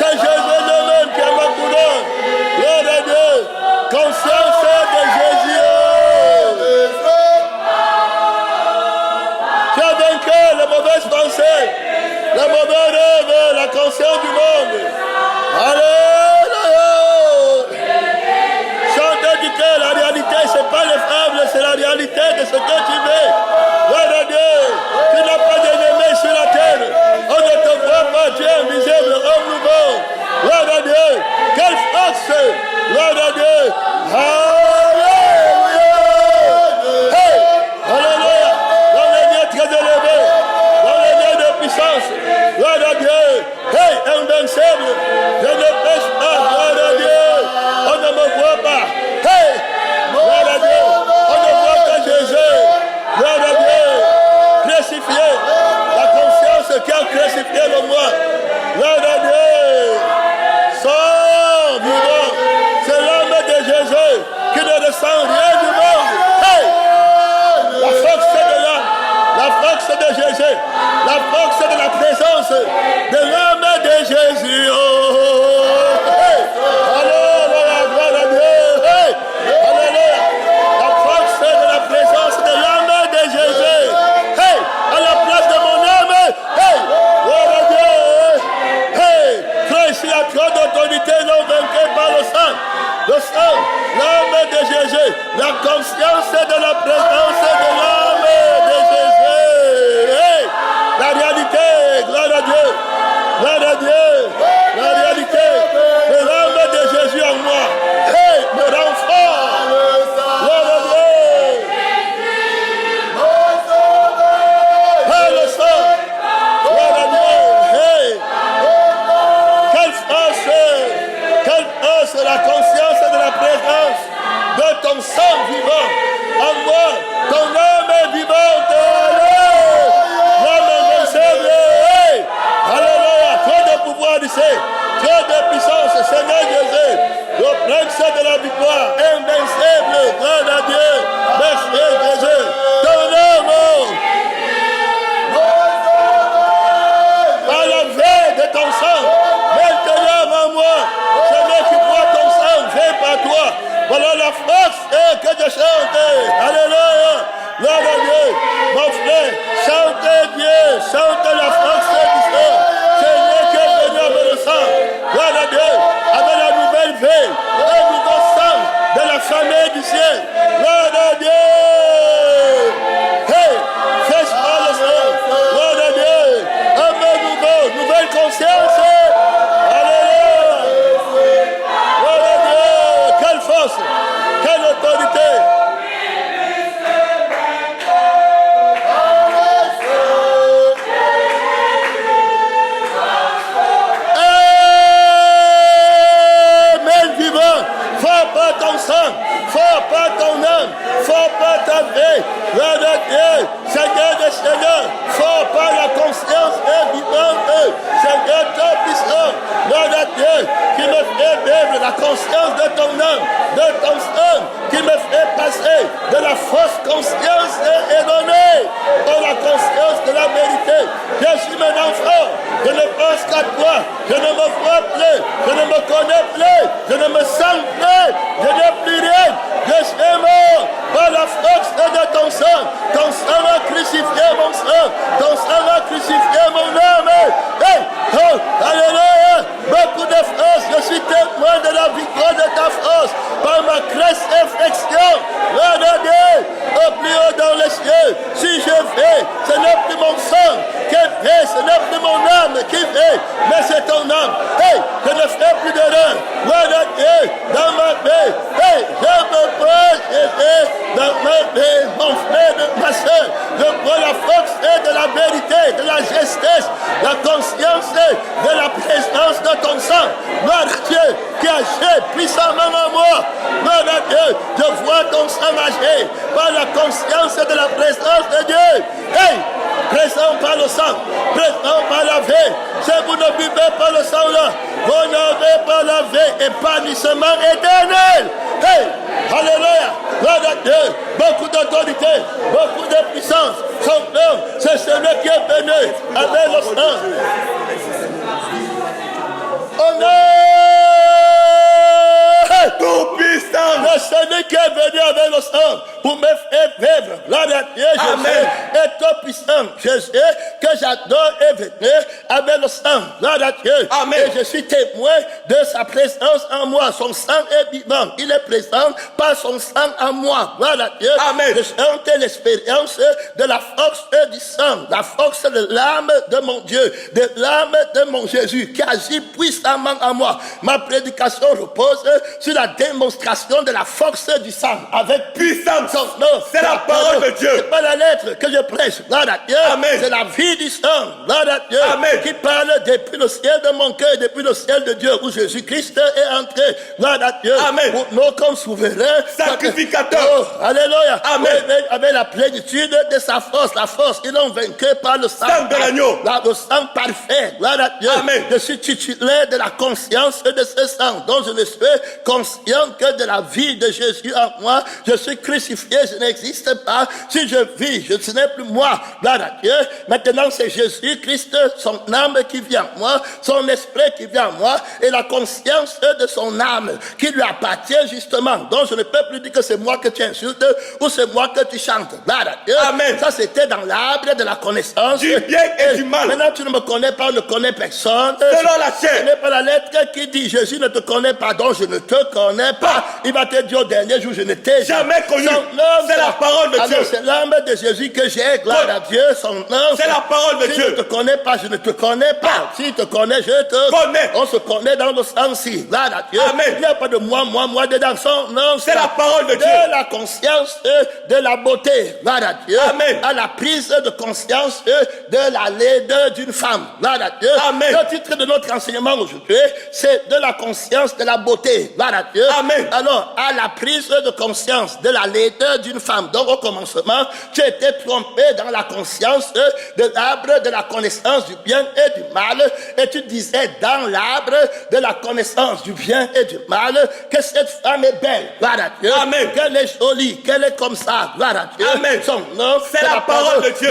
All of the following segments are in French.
C'est Jésus lui-même qui est ma couronne. Gloire à Dieu. Conscience de Jésus. Tu as vaincu les mauvaises pensées, les mauvais rêves, la conscience du monde. Alléluia. Chantez du cœur, la réalité, ce n'est pas les fables, c'est la réalité de ce que tu veux. Gloire à Dieu. Tu n'as pas d'ennemi sur la terre. On ne te voit pas, tu es invisible, homme nouveau. Gloire à Dieu. Quelle force. Gloire à Dieu. Alléluia. Hey. Alléluia. Dans les lieux très élevés, dans les lieux de puissance. Gloire à Dieu. Hey, invincible. Je ne pêche pas. Gloire à Dieu. On ne me voit pas. Hey. Gloire à Dieu. On ne voit que Jésus. Gloire à Dieu. Crucifié. La conscience qui a crucifié le moi. Gloire à Dieu. Son vivant. C'est l'âme de Jésus qui ne ressent rien du monde. Hey! La force de l'âme. La force de Jésus. La force de la présence de l'âme de Jésus. Oh! Hey! Alléluia. Gloire à Dieu. Hey! Alléluia. La force de la présence de l'âme de Jésus. Hey! À la place de mon âme. Hey! Gloire à Dieu. Hey! Frère, ici, il y a trop d'autorité non vainquée par le sang. Le sang, l'âme de Jésus. La conscience de la présence de l'âme de Jésus. Hey! La réalité. Gloire à Dieu. Gloire à Dieu. La réalité de l'âme de Jésus en moi. Hey! Me rend fort. Gloire à Dieu. Hey, le sang. Gloire à Dieu. Hey! Quelle force, la conscience de la présence de ton sang vivant en moi, ton âme est vivante. L'âme invincible. Hey! Alléluia. Trop de pouvoir ici, trop de puissance, Seigneur Jésus. Le prince de la victoire, invincible. Gloire à Dieu. Merci Jésus. Ton âme. Par la veille de ton sang, maintenant en moi, celui qui boit ton sang, fait par toi. Voilà la force que je chante. Alléluia. Gloire à Dieu. Mon frère, chante Dieu, chante la force du sang. C'est lui qui est venu avec le sang. Gloire à Dieu. Avec la nouvelle vie, un nouveau sang de la famille du ciel. Gloire à Dieu. Hey, fais pas le sang. Gloire à Dieu. Un nouveau, nouvelle conscience. Alléluia. Gloire à Dieu. Quelle force, quelle autorité. Amen vivant. Faut pas ton sang, faut pas ton âme, faut pas ta vie. Gloire à Dieu, Seigneur des Seigneurs, faut pas la conscience vivante. Seigneur très puissant, gloire à Dieu, qui me fait vivre la conscience de ton âme, de ton sang, qui me fait passer de la fausse conscience erronée à la conscience de la vérité. Je suis mon enfant, je ne pense qu'à toi, je ne me vois plus, je ne me connais plus, je ne me sens plus, je n'ai plus rien, je suis mort par la force de ton sang. Ton sang a crucifié mon sang, ton sang a crucifié mon âme. Hey, oh, alléluia, beaucoup de force, je suis témoin de la victoire de ta force par ma résurrection. Gloire à Dieu, au plus haut dans les cieux. Si je vais, ce n'est plus mon sang qui fait, ce n'est plus mon âme qui fait, mais c'est ton âme. Hey, je ne fais plus d'erreur. Gloire à Dieu, dans ma vie. Hey, je me vois, dans ma vie, mon frère, ma soeur. Je vois la force de la vérité, de la justesse, la conscience de la présence de ton sang. Gloire à Dieu, qui agit puissamment en moi. Gloire à Dieu, je vois ton sang agir par la conscience de la présence de Dieu. Hey, présent par le sang, présent par la vie. Si vous ne buvez pas le sang là, vous n'avez pas la vie, épanouissement éternel. Hey, alléluia, gloire à Dieu, beaucoup d'autorité, beaucoup de puissance. Son nom, c'est celui qui est venu avec le sang. On qui est venu avec le sang pour me faire vivre. Gloire à Dieu, Jésus est tout puissant. Jésus, que j'adore et venir avec le sang. Gloire à Dieu. Amen. Et je suis témoin de sa présence en moi. Son sang est vivant. Il est présent par son sang en moi. Gloire à Dieu. Amen. Je chante l'expérience de la force du sang, la force de l'âme de mon Dieu, de l'âme de mon Jésus qui agit puissamment en moi. Ma prédication repose sur la démonstration de la force du sang avec Puissance. son nom. C'est la parole de Dieu. C'est pas la lettre que je prêche. Gloire à Dieu. Amen. C'est la vie du sang. Gloire à Dieu. Amen. Qui parle depuis le ciel de mon cœur, depuis le ciel de Dieu où Jésus-Christ est entré. Gloire à Dieu. Amen. Pour nous comme souverain. Sacrificateur. Oh, alléluia. Amen. Avec la plénitude de sa force. La force qu'ils ont vaincu par le sang. Sang de l'agneau. Le sang parfait. Gloire à Dieu. Amen. Je suis titulaire de la conscience de ce sang. Donc je ne suis conscient que de la vie de Jésus en moi. Je suis crucifié. Je n'existe pas. Si je vis, ce n'est plus moi. Gloire à Dieu. Maintenant c'est Jésus-Christ, son âme qui vient en moi, son esprit qui vient en moi et la conscience de son âme qui lui appartient justement. Donc je ne peux plus dire que c'est moi que tu insultes ou c'est moi que tu chantes. Gloire à Dieu. Amen. Ça c'était dans l'arbre de la connaissance Du bien et du mal. Maintenant tu ne me connais pas, ne connais personne. Selon la Ce chair. n'est pas la lettre qui dit Jésus ne te connaît pas, donc je ne te connais pas. Il va te dire au dernier jour, je ne t'ai Jamais connu. Son nom, C'est la parole de alors, Dieu. c'est l'âme de Jésus que j'ai, gloire à Dieu, son nom. C'est la parole de Si Dieu. je ne te connais pas, je ne te connais pas. Si te connais, je te Connais. On se connaît dans le sens-ci, gloire à Dieu. Amen. Il n'y a pas de moi dedans. Son nom, C'est la parole de Dieu. De la conscience de la beauté, gloire à Dieu. Amen. À la prise de conscience de la laideur d'une femme, gloire à Dieu. Amen. Le titre de notre enseignement aujourd'hui, c'est de la conscience de la beauté, gloire à Dieu. Amen. Alors, à la prise de conscience de la laideur d'une femme. Donc, au commencement, tu étais trompé dans la conscience de l'arbre de la connaissance du bien et du mal. Et tu disais dans l'arbre de la connaissance du bien et du mal que cette femme est belle, gloire à Dieu. Amen. Qu'elle est jolie, qu'elle est comme ça, gloire à Dieu. Amen. Son nom, c'est la parole de Dieu.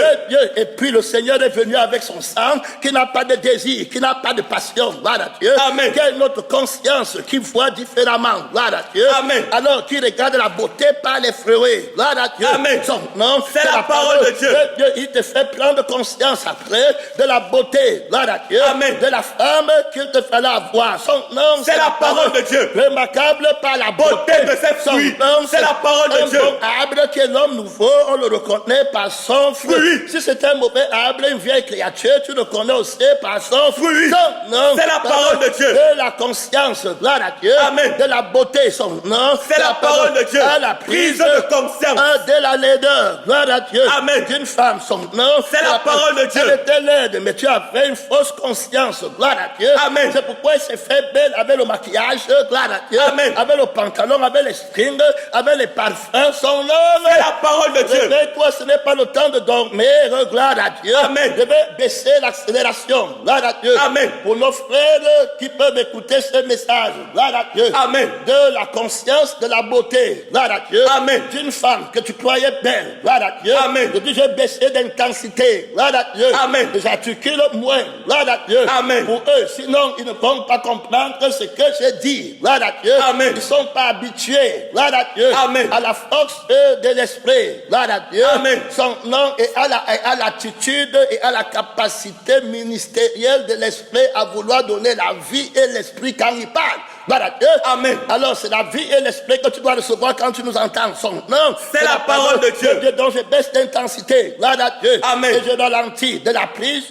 Et puis le Seigneur est venu avec son sang qui n'a pas de désir, qui n'a pas de passion, gloire à Dieu. Amen. Qui a une autre conscience, qui voit différemment, gloire à Dieu. Amen. Alors qui regarde la beauté par les fruits, gloire à Dieu. Amen. Son nom, c'est la parole de Dieu. Il te fait prendre conscience après de la beauté, gloire à Dieu. Amen. De la femme qu'il te fallait avoir. Son nom, c'est la parole de Dieu. Remarquable par la Beauté de ses fruits. C'est la parole de Dieu. Un bon arbre qui est l'homme nouveau, on le reconnaît par son fruit. Fruit. Si c'est un mauvais arbre, une vieille créature, tu le connais aussi par son Fruit. Son nom, c'est la parole de Dieu. De la conscience, gloire à Dieu. Amen. De la beauté, son nom. C'est la parole de Dieu. À la prise de conscience. De la laideur, gloire à Dieu. Amen. D'une femme, son nom. C'est la parole de Dieu. Elle était laide, mais tu avais une fausse conscience, gloire à Dieu. Amen. C'est pourquoi elle s'est fait belle avec le maquillage, gloire à Dieu. Amen. Avec le pantalon, avec les strings, avec les parfums, son nom. C'est la parole de Dieu. Réveille-toi, ce n'est pas le temps de dormir, gloire à Dieu. Amen. Je vais baisser l'accélération, gloire à Dieu. Amen. Pour nos frères qui peuvent écouter ce message, gloire à Dieu. Amen. De la conscience de la beauté, gloire à Dieu. Amen. D'une femme que tu croyais belle, gloire à Dieu. Amen. Je dis, j'ai baissé d'intensité, gloire à Dieu. Amen. J'articule moins, gloire à Dieu. Amen. Pour eux, sinon ils ne vont pas comprendre ce que j'ai dit, gloire à Dieu. Amen. Ils ne sont pas habitués, gloire à Dieu. Amen. À la force de l'esprit, gloire à Dieu. Amen. Son nom et à l'attitude et à la capacité ministérielle de l'esprit à vouloir donner la vie et l'esprit quand il parle. Gloire à Dieu. Amen. Alors c'est la vie et l'esprit que tu dois recevoir quand tu nous entends. Son nom. C'est la parole de Dieu. Donc je baisse d'intensité. Gloire à Dieu. Amen. Et je ralentis de la prise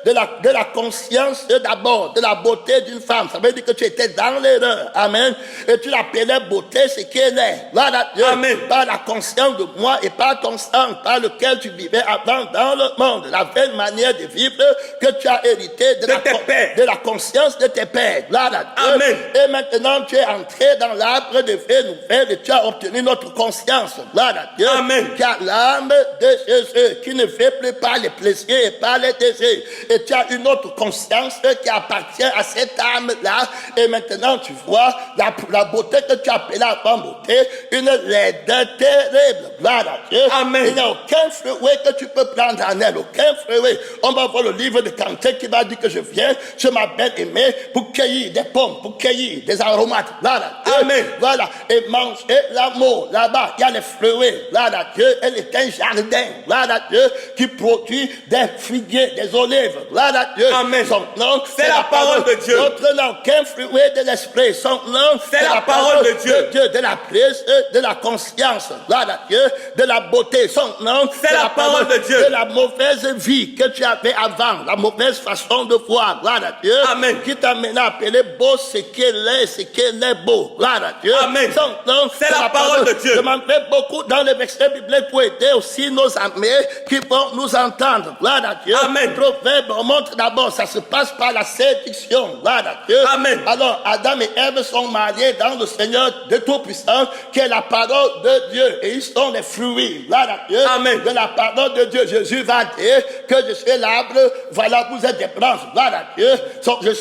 de la conscience d'abord, de la beauté d'une femme. Ça veut dire que tu étais dans l'erreur. Amen. Et tu l'appelais beauté, ce qu'elle est. Gloire à Dieu. Amen. Par la conscience de moi et par ton sang, par lequel tu vivais avant dans le monde. La belle manière de vivre que tu as hérité de la conscience de tes pères. Gloire à Dieu. Amen. Et maintenant tu es entré dans l'arbre de vie nouvelle et tu as obtenu notre conscience. Gloire à Dieu. Amen. Tu as l'âme de Jésus qui ne fait plus par les plaisirs et par les désirs. Et tu as une autre conscience qui appartient à cette âme-là. Et maintenant tu vois la beauté que tu appelais avant beauté, une laideur terrible. Gloire à Dieu. Amen. Il n'y a aucun fruit que tu peux prendre en elle. Aucun fruit. On va voir le livre de Cantique qui va dire que je viens, je m'appelle aimé pour cueillir des pommes, pour cueillir des aromates. Gloire à Dieu. Amen. Voilà, et manger l'amour. Là-bas, il y a les fruits. Gloire à Dieu, elle est un jardin. Gloire à Dieu, qui produit des figuiers, des olives. Gloire à Dieu. Amen. Son nom, c'est la parole de Dieu. Notre nom, qu'un fruit de l'esprit. Son nom, c'est la parole de Dieu. De la prise, de la conscience. Gloire à Dieu, de la beauté. Son nom, c'est la parole de Dieu. De la mauvaise vie que tu avais avant, la mauvaise façon de voir. Gloire à Dieu. Amen. Qui t'a maintenant appelé beau, ce qu'elle est beau. Gloire à Dieu. Amen. Son nom, c'est la parole de Dieu. Je m'en vais beaucoup dans les versets bibliques pour aider aussi nos amis qui vont nous entendre. Gloire à Dieu. Amen. Le proverbe, on montre d'abord, ça se passe par la séduction. Gloire à Dieu. Amen. Alors, Adam et Ève sont mariés dans le Seigneur de Tout-Puissant, qui est la parole de Dieu. Et ils sont les fruits. Gloire à Dieu. Amen. De la parole de Dieu. Jésus va dire que je suis l'arbre, voilà, vous êtes des branches. Gloire à Dieu.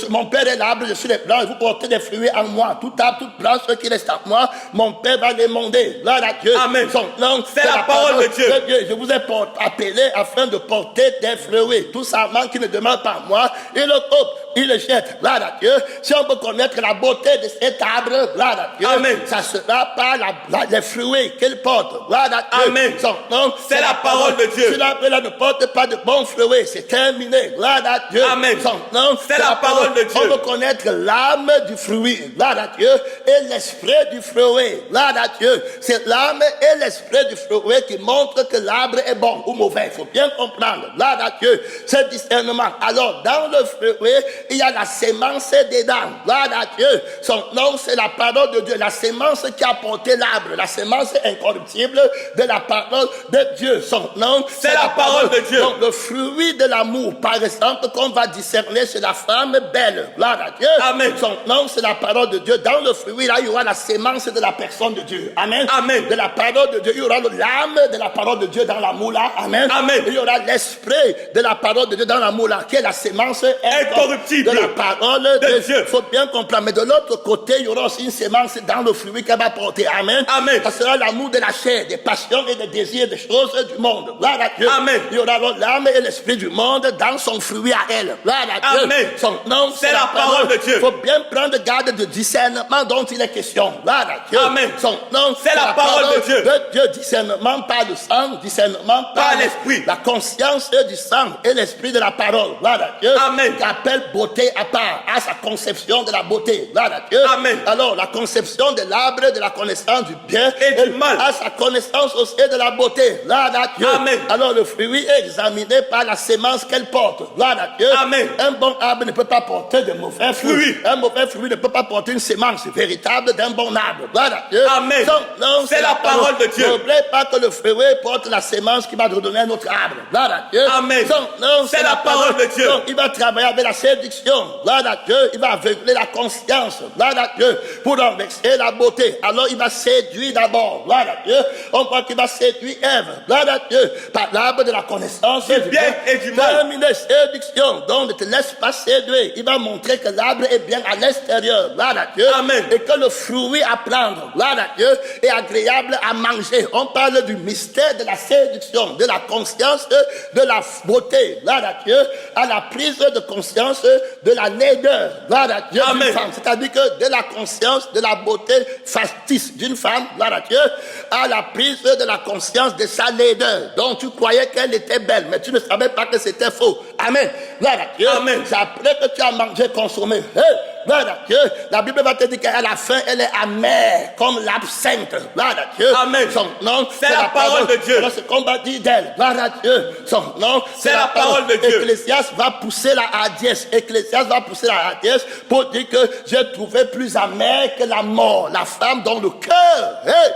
Mon Père est l'arbre, je suis les branches, vous portez des fruits en moi. Tout arbre, toute branche qui reste en moi, mon Père va les monder. Gloire à Dieu. Amen. Son nom, c'est la parole de Dieu. Je vous ai appelé afin de porter des fruits. Tout sarment qui ne demeure pas en moi, il le coupe, il le jette. Gloire à Dieu. Si on peut connaître la beauté de cet arbre, gloire à Dieu. Amen. Ça sera par les fruits qu'il porte. Gloire à Dieu. Amen. Son nom, c'est la parole de Dieu. Si l'arbre ne porte pas de bons fruits, c'est terminé. Gloire à Dieu. Amen. Son nom, c'est la parole de Dieu. On peut connaître l'âme du fruit. Gloire à Dieu. Et l'esprit du fruit. Gloire à Dieu. C'est l'âme et l'esprit du fruit qui montrent que l'arbre est bon ou mauvais. Il faut bien comprendre. Gloire à Dieu. C'est discernement. Alors, dans le fruit, il y a la sémence dedans. Gloire à Dieu. Son nom, c'est la parole de Dieu. La sémence qui a porté l'arbre. La sémence incorruptible de la parole de Dieu. Son nom, c'est la parole de Dieu. Donc, le fruit de l'amour, par exemple, qu'on va discerner chez la femme belle. Gloire à Dieu. Amen. Son nom, c'est la parole de Dieu. Dans le fruit, là, il y aura la sémence de la personne de Dieu. Amen. Amen. De la parole de Dieu. Il y aura l'âme de la parole de Dieu dans l'amour là. Amen. Amen. Il y aura l'esprit de la parole de Dieu dans l'amour là, qui est la sémence incorruptible de la parole de Dieu. Il faut bien comprendre. Mais de l'autre côté, il y aura aussi une sémence dans le fruit qu'elle va porter. Amen. Amen. Ça sera l'amour de la chair, des passions et des désirs, des choses du monde. Gloire à Dieu. Amen. Il y aura l'âme et l'esprit du monde dans son fruit à elle. Gloire à Dieu. Amen. Son nom, c'est la parole de Dieu. Il faut bien prendre garde de discernement dont il est question. Gloire à Dieu. Amen. Son nom, c'est la parole de Dieu. Discernement par le sang, discernement par l'esprit. La conscience du sang et l'esprit de la parole. Gloire à Dieu. Amen. Qui appelle beauté à part, à sa conception de la beauté. Gloire à Dieu. Amen. Alors, la conception de l'arbre de la connaissance du bien et du mal. À sa connaissance aussi de la beauté. Gloire à Dieu. Amen. Alors, le fruit est examiné par la sémence qu'elle porte. Gloire à Dieu. Amen. Un bon arbre ne peut pas porter de mauvais fruits. Un mauvais fruit ne peut pas porter une sémence véritable d'un bon arbre. Gloire à Dieu. Amen. Non, c'est la parole de Dieu. N'oubliez pas que le fruit porte la sémence qui va redonner un autre arbre. Gloire à Dieu. Amen. Non, c'est la parole de Dieu. Donc, il va travailler avec la séduction. Gloire à Dieu. Il va aveugler la conscience. Gloire à Dieu. Pour renverser la beauté. Alors, il va séduire d'abord. Gloire à Dieu. On croit qu'il va séduire Ève. Gloire à Dieu. Par l'arbre de la connaissance du bien et du mal. Terminé, séduction. Donc, ne te laisse pas séduire. Il va montrer que l'arbre est bien à l'extérieur. Gloire à Dieu. Amen. Et que le fruit à prendre, gloire à Dieu, est agréable à manger. On parle du mystère de la séduction, de la conscience de la beauté. Gloire à Dieu. À la prise de conscience de la laideur. Gloire à Dieu. Amen. D'une femme. C'est-à-dire que de la conscience de la beauté factice d'une femme, gloire à Dieu, à la prise de la conscience de sa laideur. Donc tu croyais qu'elle était belle, mais tu ne savais pas que c'était faux. Amen. Gloire à Dieu. Amen. C'est après que tu as mangé, consommé. Hey, gloire à Dieu. La Bible va te dire qu'à la fin, elle est amère comme l'absinthe. Gloire à Dieu. Amen. Son nom, c'est la parole de Dieu. Alors, ce qu'on va dire d'elle. Gloire à Dieu. Son nom, c'est la parole de Dieu. Ecclésiaste va pousser la hardiesse. Ecclésiaste va pousser la hardiesse pour dire que j'ai trouvé plus amère que la mort. La femme dont le cœur, hey,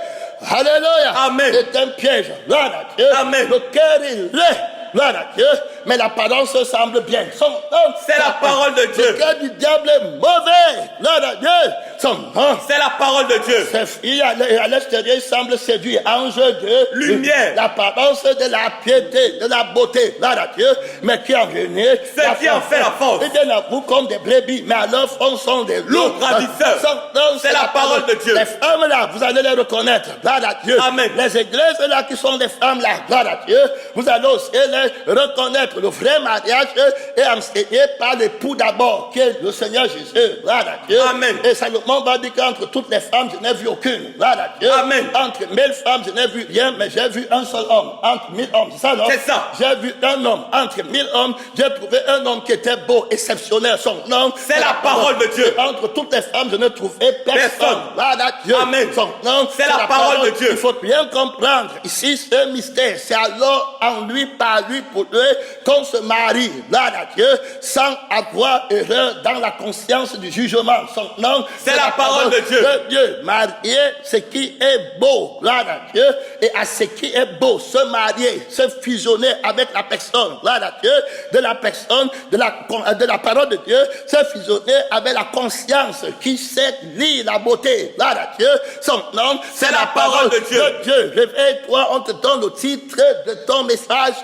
alléluia, Amen. est un piège. Gloire à Dieu. Amen. Le cœur est laid. Gloire à Dieu, mais l'apparence semble bien. C'est la parole de Dieu. Le cœur du diable est mauvais. Gloire à Dieu. C'est la parole de Dieu. Ses filles à l'extérieur, il semble séduire. Ange de lumière. L'apparence de la piété, de la beauté. Gloire à Dieu, mais qui a gagné. C'est qui en fait la force. Ils viennent à vous comme des brebis, mais à leur fond sont des loups. Ravisseurs. C'est la parole de Dieu. Les femmes là, vous allez les reconnaître. Gloire à Dieu. Amen. Les églises là qui sont des femmes là, gloire à Dieu, vous allez aussi les reconnaître. Le vrai mariage est enseigné par l'époux d'abord, qui est le Seigneur Jésus. Gloire à Dieu. Amen. Et Salomon monde va dire qu'entre toutes les femmes, je n'ai vu aucune. Gloire à Dieu. Amen. Entre 1000 femmes, je n'ai vu rien, mais j'ai vu un seul homme. Entre 1000 hommes, c'est ça, non? C'est ça. J'ai vu un homme. Entre 1000 hommes, j'ai trouvé un homme qui était beau, exceptionnel. Son nom, c'est la parole de Dieu. Entre toutes les femmes, je ne trouvais personne. Gloire à Dieu. Amen. Son nom, c'est la parole de Dieu. Il faut bien comprendre. Ici, c'est un mystère. C'est alors en lui, par lui, pour lui, qu'on se marie. Gloire à Dieu. Sans avoir erreur dans la conscience du jugement. Son nom, c'est la parole de Dieu. Dieu. Marier ce qui est beau. Gloire à Dieu. Et à ce qui est beau, se marier, se fusionner avec la personne. Gloire à Dieu. De la personne, de la parole de Dieu, se fusionner avec la conscience qui sait lire la beauté. Gloire à Dieu. Son nom, c'est la parole de Dieu. Réveille-toi, on te donne le titre de ton message.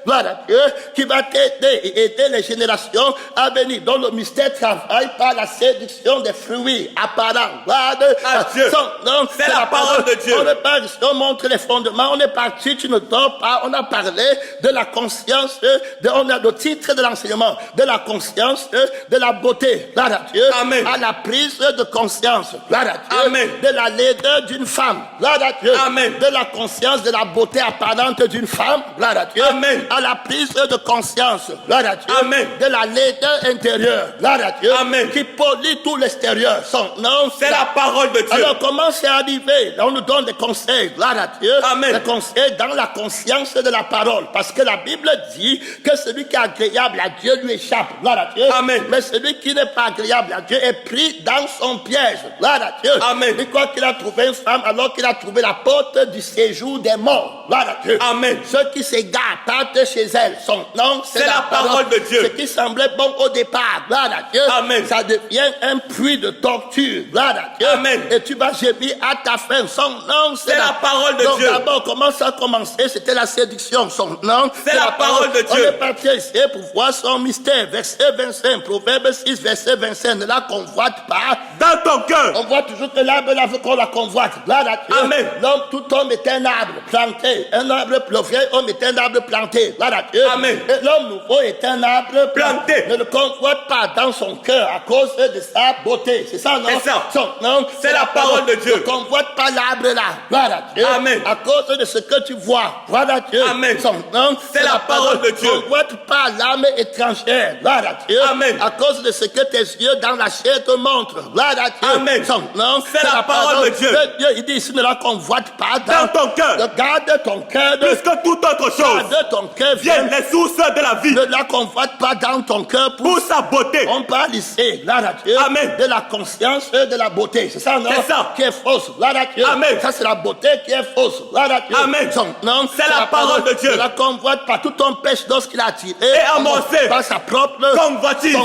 Gloire à Dieu. Qui va t'aider et aider les générations à venir. Dont le mystère travaille par la séduction des fruits apparents. Gloire à Dieu. Son nom, c'est la parole de Dieu. On est parti, on montre les fondements. On est parti, tu ne dors pas. On a parlé de la conscience, on a le titre de l'enseignement, de la conscience, de la beauté. Gloire à Dieu. Amen. À la prise de conscience. Gloire à Dieu. Amen. De la laideur d'une femme. Gloire à Dieu. Amen. De la conscience de la beauté apparente d'une femme. Gloire à Dieu. Amen. À la prise de conscience. Gloire à Dieu. Amen. De la laideur intérieure. Gloire à Dieu. Amen. Qui polie tout l'extérieur. Son nom, c'est la parole de Dieu. Alors comment c'est arrivé? Là, on nous donne des conseils. Gloire à Dieu. Amen. Des conseils dans la conscience de la parole. Parce que la Bible dit que celui qui est agréable à Dieu lui échappe. Gloire à Dieu. Amen. Mais celui qui n'est pas agréable à Dieu est pris dans son piège. Gloire à Dieu. Amen. Et quoi qu'il a trouvé une femme alors qu'il a trouvé la porte du séjour des morts. Gloire à Dieu. Amen. Ceux qui s'égarent partent chez elle. Son nom, c'est la parole de Dieu. Ce qui semblait bon au départ. Gloire à Dieu. Amen. Ça devient un puits de torture. Gloire à Dieu. Amen. Et tu vas gémir à ta fin. Son nom, c'est la parole de Dieu. Donc d'abord, comment ça a commencé? C'était la séduction. Son nom, c'est la parole de Dieu. On est parti ici pour voir son mystère. Verset 25, Proverbe 6, verset 25. Ne la convoite pas. Dans ton cœur. On voit toujours que l'arbre là veut qu'on la convoite. Gloire à Dieu. Amen. L'homme, tout homme est un arbre planté. Un arbre, le vieil homme est un arbre planté. Gloire à Dieu. Amen. Et l'homme nouveau est un arbre planté. Ne le convoite pas dans son cœur à cause de sa beauté. C'est ça, non? C'est ça. Son nom, c'est la parole de Dieu. Ne convoite pas l'arbre là. Gloire à Dieu. Amen. À cause de ce que tu vois. Gloire à Dieu. Amen. Son nom, c'est la parole de Dieu. Ne convoite pas l'âme étrangère. Gloire à Dieu. Amen. À cause de ce que tes yeux dans la chair te montrent. Gloire à Dieu. Amen. Son nom, c'est la parole de Dieu. Il dit ici, ne la convoite pas dans ton cœur. Garde ton cœur. Plus que toute autre chose. Garde ton cœur. Viennent les sources de la vie. Ne la convoite pas dans ton cœur pour sa beauté. On parle ici, gloire à Dieu, Amen. de la conscience de la beauté. C'est ça, non? C'est ça. Qui est fausse. Gloire à Dieu. Amen. Ça, c'est la beauté qui est fausse. Gloire à Dieu. Amen. Son nom, c'est la parole de Dieu. Ne la convoite pas. Tout ton péché lorsqu'il a tiré. Et amorcé. Par sa propre convoitise.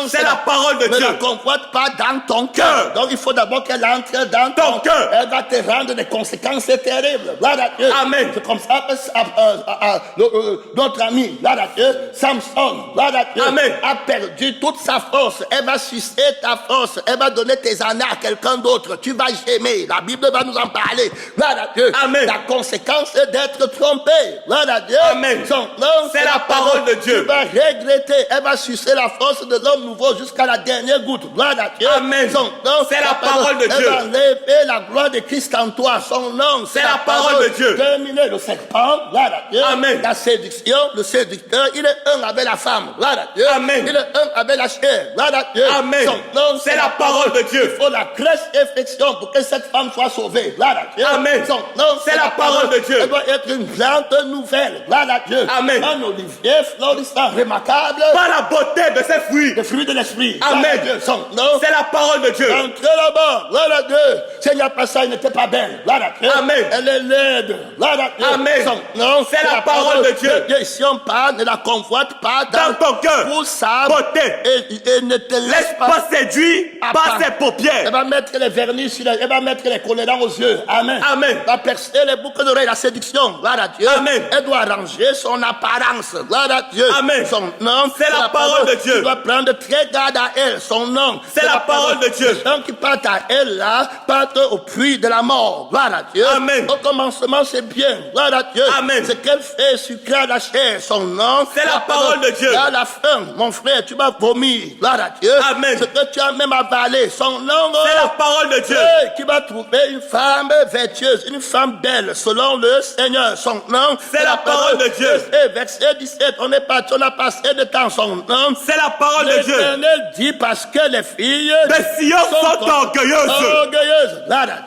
C'est la parole de Dieu. Ne la convoite pas dans ton cœur. Donc, il faut d'abord qu'elle entre dans ton cœur. Elle va te rendre des conséquences terribles. Gloire à Dieu. Amen. C'est comme ça que notre ami, gloire à Dieu, Samson, gloire à Dieu, Amen. a perdu toute sa force. Elle va sucer ta force. Elle va donner tes années à quelqu'un d'autre. Tu vas gémir. La Bible va nous en parler. Gloire à Dieu. Amen. La conséquence est d'être trompé. Gloire à Dieu. Amen. Son nom, c'est la parole de Dieu. Tu vas regretter. Elle va sucer la force de l'homme nouveau jusqu'à la dernière goutte. Gloire à Dieu. Amen. Son nom, c'est la parole de Dieu. Elle va lever la gloire de Christ en toi. Son nom, c'est la parole de Dieu. Terminer le serpent. Gloire à Dieu. Amen. La séduction, le séducteur, il est un avec la femme. Gloire à Dieu. Amen. Il est un avec la chair. Gloire à Dieu. Amen. Son nom, c'est la parole de Dieu. Il faut la crèche réflexion pour que cette femme soit sauvée. Gloire à Dieu. Amen. Son nom, c'est la parole de Dieu. Elle doit être une plante nouvelle. Gloire à Dieu. Amen. Un olivier florissant remarquable. Par la beauté de ses fruits. Les fruits de l'esprit. Amen. Son nom, c'est la parole de Dieu. Entrez là-bas. Gloire à Dieu. Si il n'y a pas ça, il n'était pas belle. Gloire à Dieu. Amen. Elle est laide. Gloire à Dieu. Amen. Son nom, c'est la parole de Dieu. Si on parle, ne la convoite pas dans ton cœur. Pour sa beauté. Et ne te laisse pas séduire par ses paupières. Elle va mettre les vernis sur elle va mettre les collants aux yeux. Amen. Amen. Elle va percer les boucles d'oreilles, la séduction. Gloire à Dieu. Amen. Elle doit arranger son apparence. Gloire à Dieu. Amen. Son nom, c'est la parole de Dieu. Tu dois prendre très garde à elle. Son nom, c'est la parole de Dieu. Les gens qui partent à elle là, partent au puits de la mort. Gloire à Dieu. Amen. Au commencement, c'est bien. Gloire à Dieu. Amen. Ce qu'elle fait sucrer à la chair. Son nom, c'est la parole de Dieu. À la fin, mon frère, tu vas vomir. Gloire à Dieu. Amen. Ce que tu as même avalé, son son nom. C'est la parole de Dieu. Qui va trouver une femme vertueuse, une femme belle, selon le Seigneur. Son nom, c'est la parole de Dieu. Verset 17, on est parti, on a passé de temps. Son nom, c'est la parole de Dieu. L'Éternel dit parce que les filles de Sion sont orgueilleuses.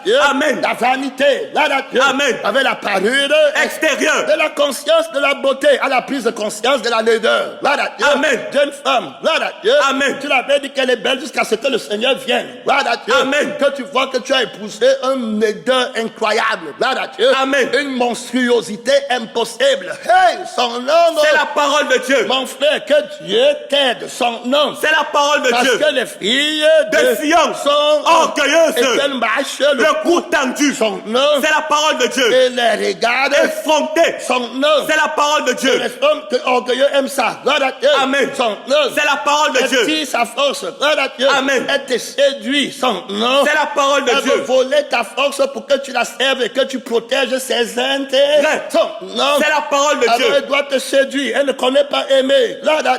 Dieu. Amen. La vanité, Dieu. Amen. Avec la parure extérieure, de la conscience de la beauté à la prise de conscience de la laideur. Dieu. Amen. Jeune femme, Dieu. Amen. Tu l'avais dit qu'elle est belle jusqu'à ce que le Seigneur vienne. Dieu. Amen. Que tu vois que tu as épousé un laideur incroyable. Dieu. Amen. Une monstruosité impossible. Hey, son nom. C'est la parole de Dieu. Mon frère, que Dieu t'aide. Son nom. C'est la parole de Parce Dieu. que les filles de Sion sont orgueilleuses. Et qu'elles marchent le cou tendu. Son nom. C'est la parole de Dieu. Et les regards effrontés. Son nom. C'est la parole de Dieu. Les hommes orgueilleux aiment ça. Amen. Son nom. C'est la parole de Dieu. Elle tire sa force. Amen. Elle te séduit. Son nom. C'est la parole de Elle Dieu. veut voler ta force pour que tu la serves et que tu protèges ses intérêts. Son nom. C'est la parole de Dieu. Elle doit te séduire. Elle ne connaît pas aimer.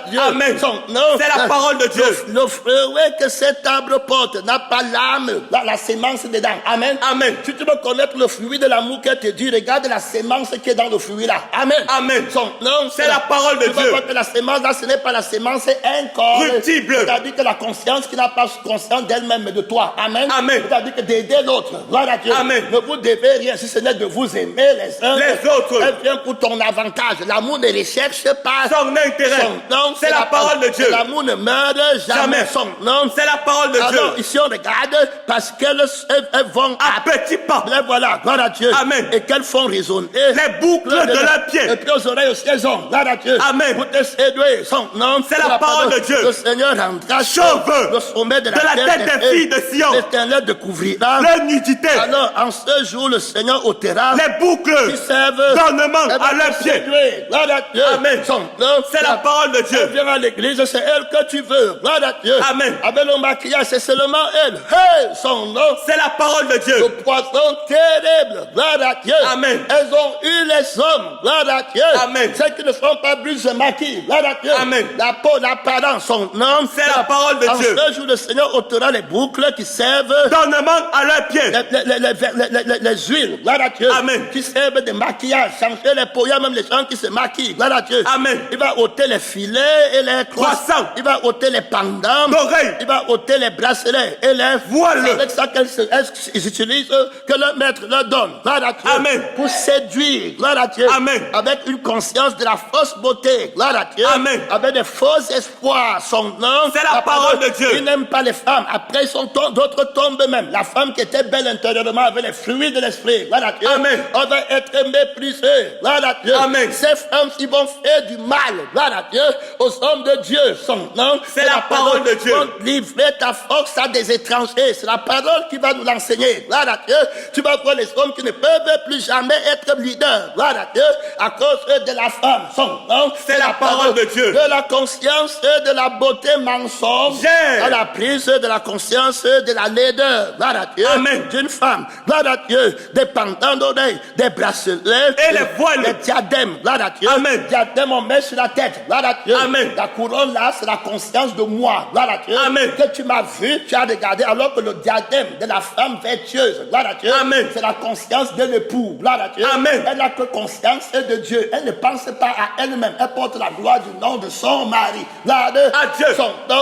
Dieu. Amen. Son nom. C'est la parole de Dieu. Le fruit que cet arbre porte n'a pas l'âme, la sémence dedans. Amen. Amen. Si tu veux connaître le fruit de l'amour qu'elle te dit, regarde la sémence qui est dans le fruit là. Amen. Amen. Son nom, c'est la parole de Dieu. Tu vas voir que la sémence là, ce n'est pas la sémence incorruptible. C'est-à-dire que la conscience qui n'a pas conscience d'elle-même mais de toi. Amen. Amen. C'est-à-dire que d'aider l'autre. Gloire à Dieu. Amen. Ne vous devez rien si ce n'est de vous aimer les uns les autres. Elle vient pour ton avantage. L'amour ne recherche pas son intérêt. Son nom, c'est la parole de Dieu. L'amour ne meurt jamais. Son nom, c'est la parole de Dieu. Alors, ici on regarde parce qu'elles vont à petits pas. Les voilà, gloire à Dieu. Amen. Et qu'elles font résonner les boucles de leurs pieds. Et puis aux oreilles aussi elles ont, gloire à Dieu. Amen. Pour te séduire. Son nom, c'est la parole de Dieu. Le Seigneur rendra chauve le sommet de la tête des filles de Sion. L'Éternel découvrira leur nudité. Alors en ce jour le Seigneur ôtera les boucles qui servent d'ornement à leurs pieds. Gloire à Dieu. Amen. Son nom, c'est la parole de Dieu. Elle vient à l'église, c'est elle que tu veux. Gloire à Dieu. Amen. Avec le maquillage, c'est seulement elle. Hey, son nom. C'est la parole de Dieu. Le poisson terrible. Gloire à Dieu. Amen. Elles ont eu les hommes. Gloire à Dieu. Amen. Ceux qui ne sont pas plus maquillés. Gloire à Dieu. Amen. La peau, l'apparence, son nom. C'est la parole de Dieu. En ce jour, le Seigneur ôtera les boucles qui servent d'ornement à leurs pieds. Les huiles. Gloire à Dieu. Amen. Qui servent de maquillage. Changer les peaux. Il y a même les gens qui se maquillent. Gloire à Dieu. Amen. Il va ôter les filets et les croissants. Il va ôter les pendants d'oreilles. Il va ôter les bracelets et les voiles. C'est avec ça qu'ils utilisent que leur maître leur donne. Gloire à Dieu. Amen. Pour séduire. Gloire à Dieu. Amen. Avec une conscience de la fausse beauté. Gloire à Dieu. Amen. Avec des faux espoirs. Son nom. C'est la parole de Dieu. Ils n'aiment pas les femmes. Après, d'autres tombent même. La femme qui était belle intérieurement avec les fruits de l'esprit. Gloire à Dieu. Amen. On va être méprisé. Gloire à Dieu. Amen. Ces femmes qui vont faire du mal. Gloire à Dieu. Aux hommes de Dieu. Son nom. C'est la parole de Dieu. Livrer ta force à des étrangers. C'est la parole qui va nous l'enseigner. Gloire à Dieu. Tu vas voir les hommes qui ne peuvent plus jamais être leaders. Gloire à Dieu. À cause de la femme. Son nom. C'est la parole de Dieu. De la conscience de la beauté mensonge. À la prise de la conscience de la laideur. Gloire à Dieu. Amen. D'une femme. Gloire à Dieu. Des pendants d'oreilles. Des bracelets. Et les voiles. Des diadèmes. Gloire à Dieu. Amen. Diadème on met sur la tête. Gloire à Dieu. Amen. La couronne là, c'est la conscience de moi. Gloire à Dieu. Amen. Que tu m'as vu, tu as regardé, alors que le diadème de la femme vertueuse. Gloire à Dieu. Amen. C'est la conscience de l'époux. Gloire à Dieu. Amen. Elle n'a que conscience de Dieu. Elle ne pense pas à elle-même. Elle porte la gloire du nom de son mari. Gloire à Dieu.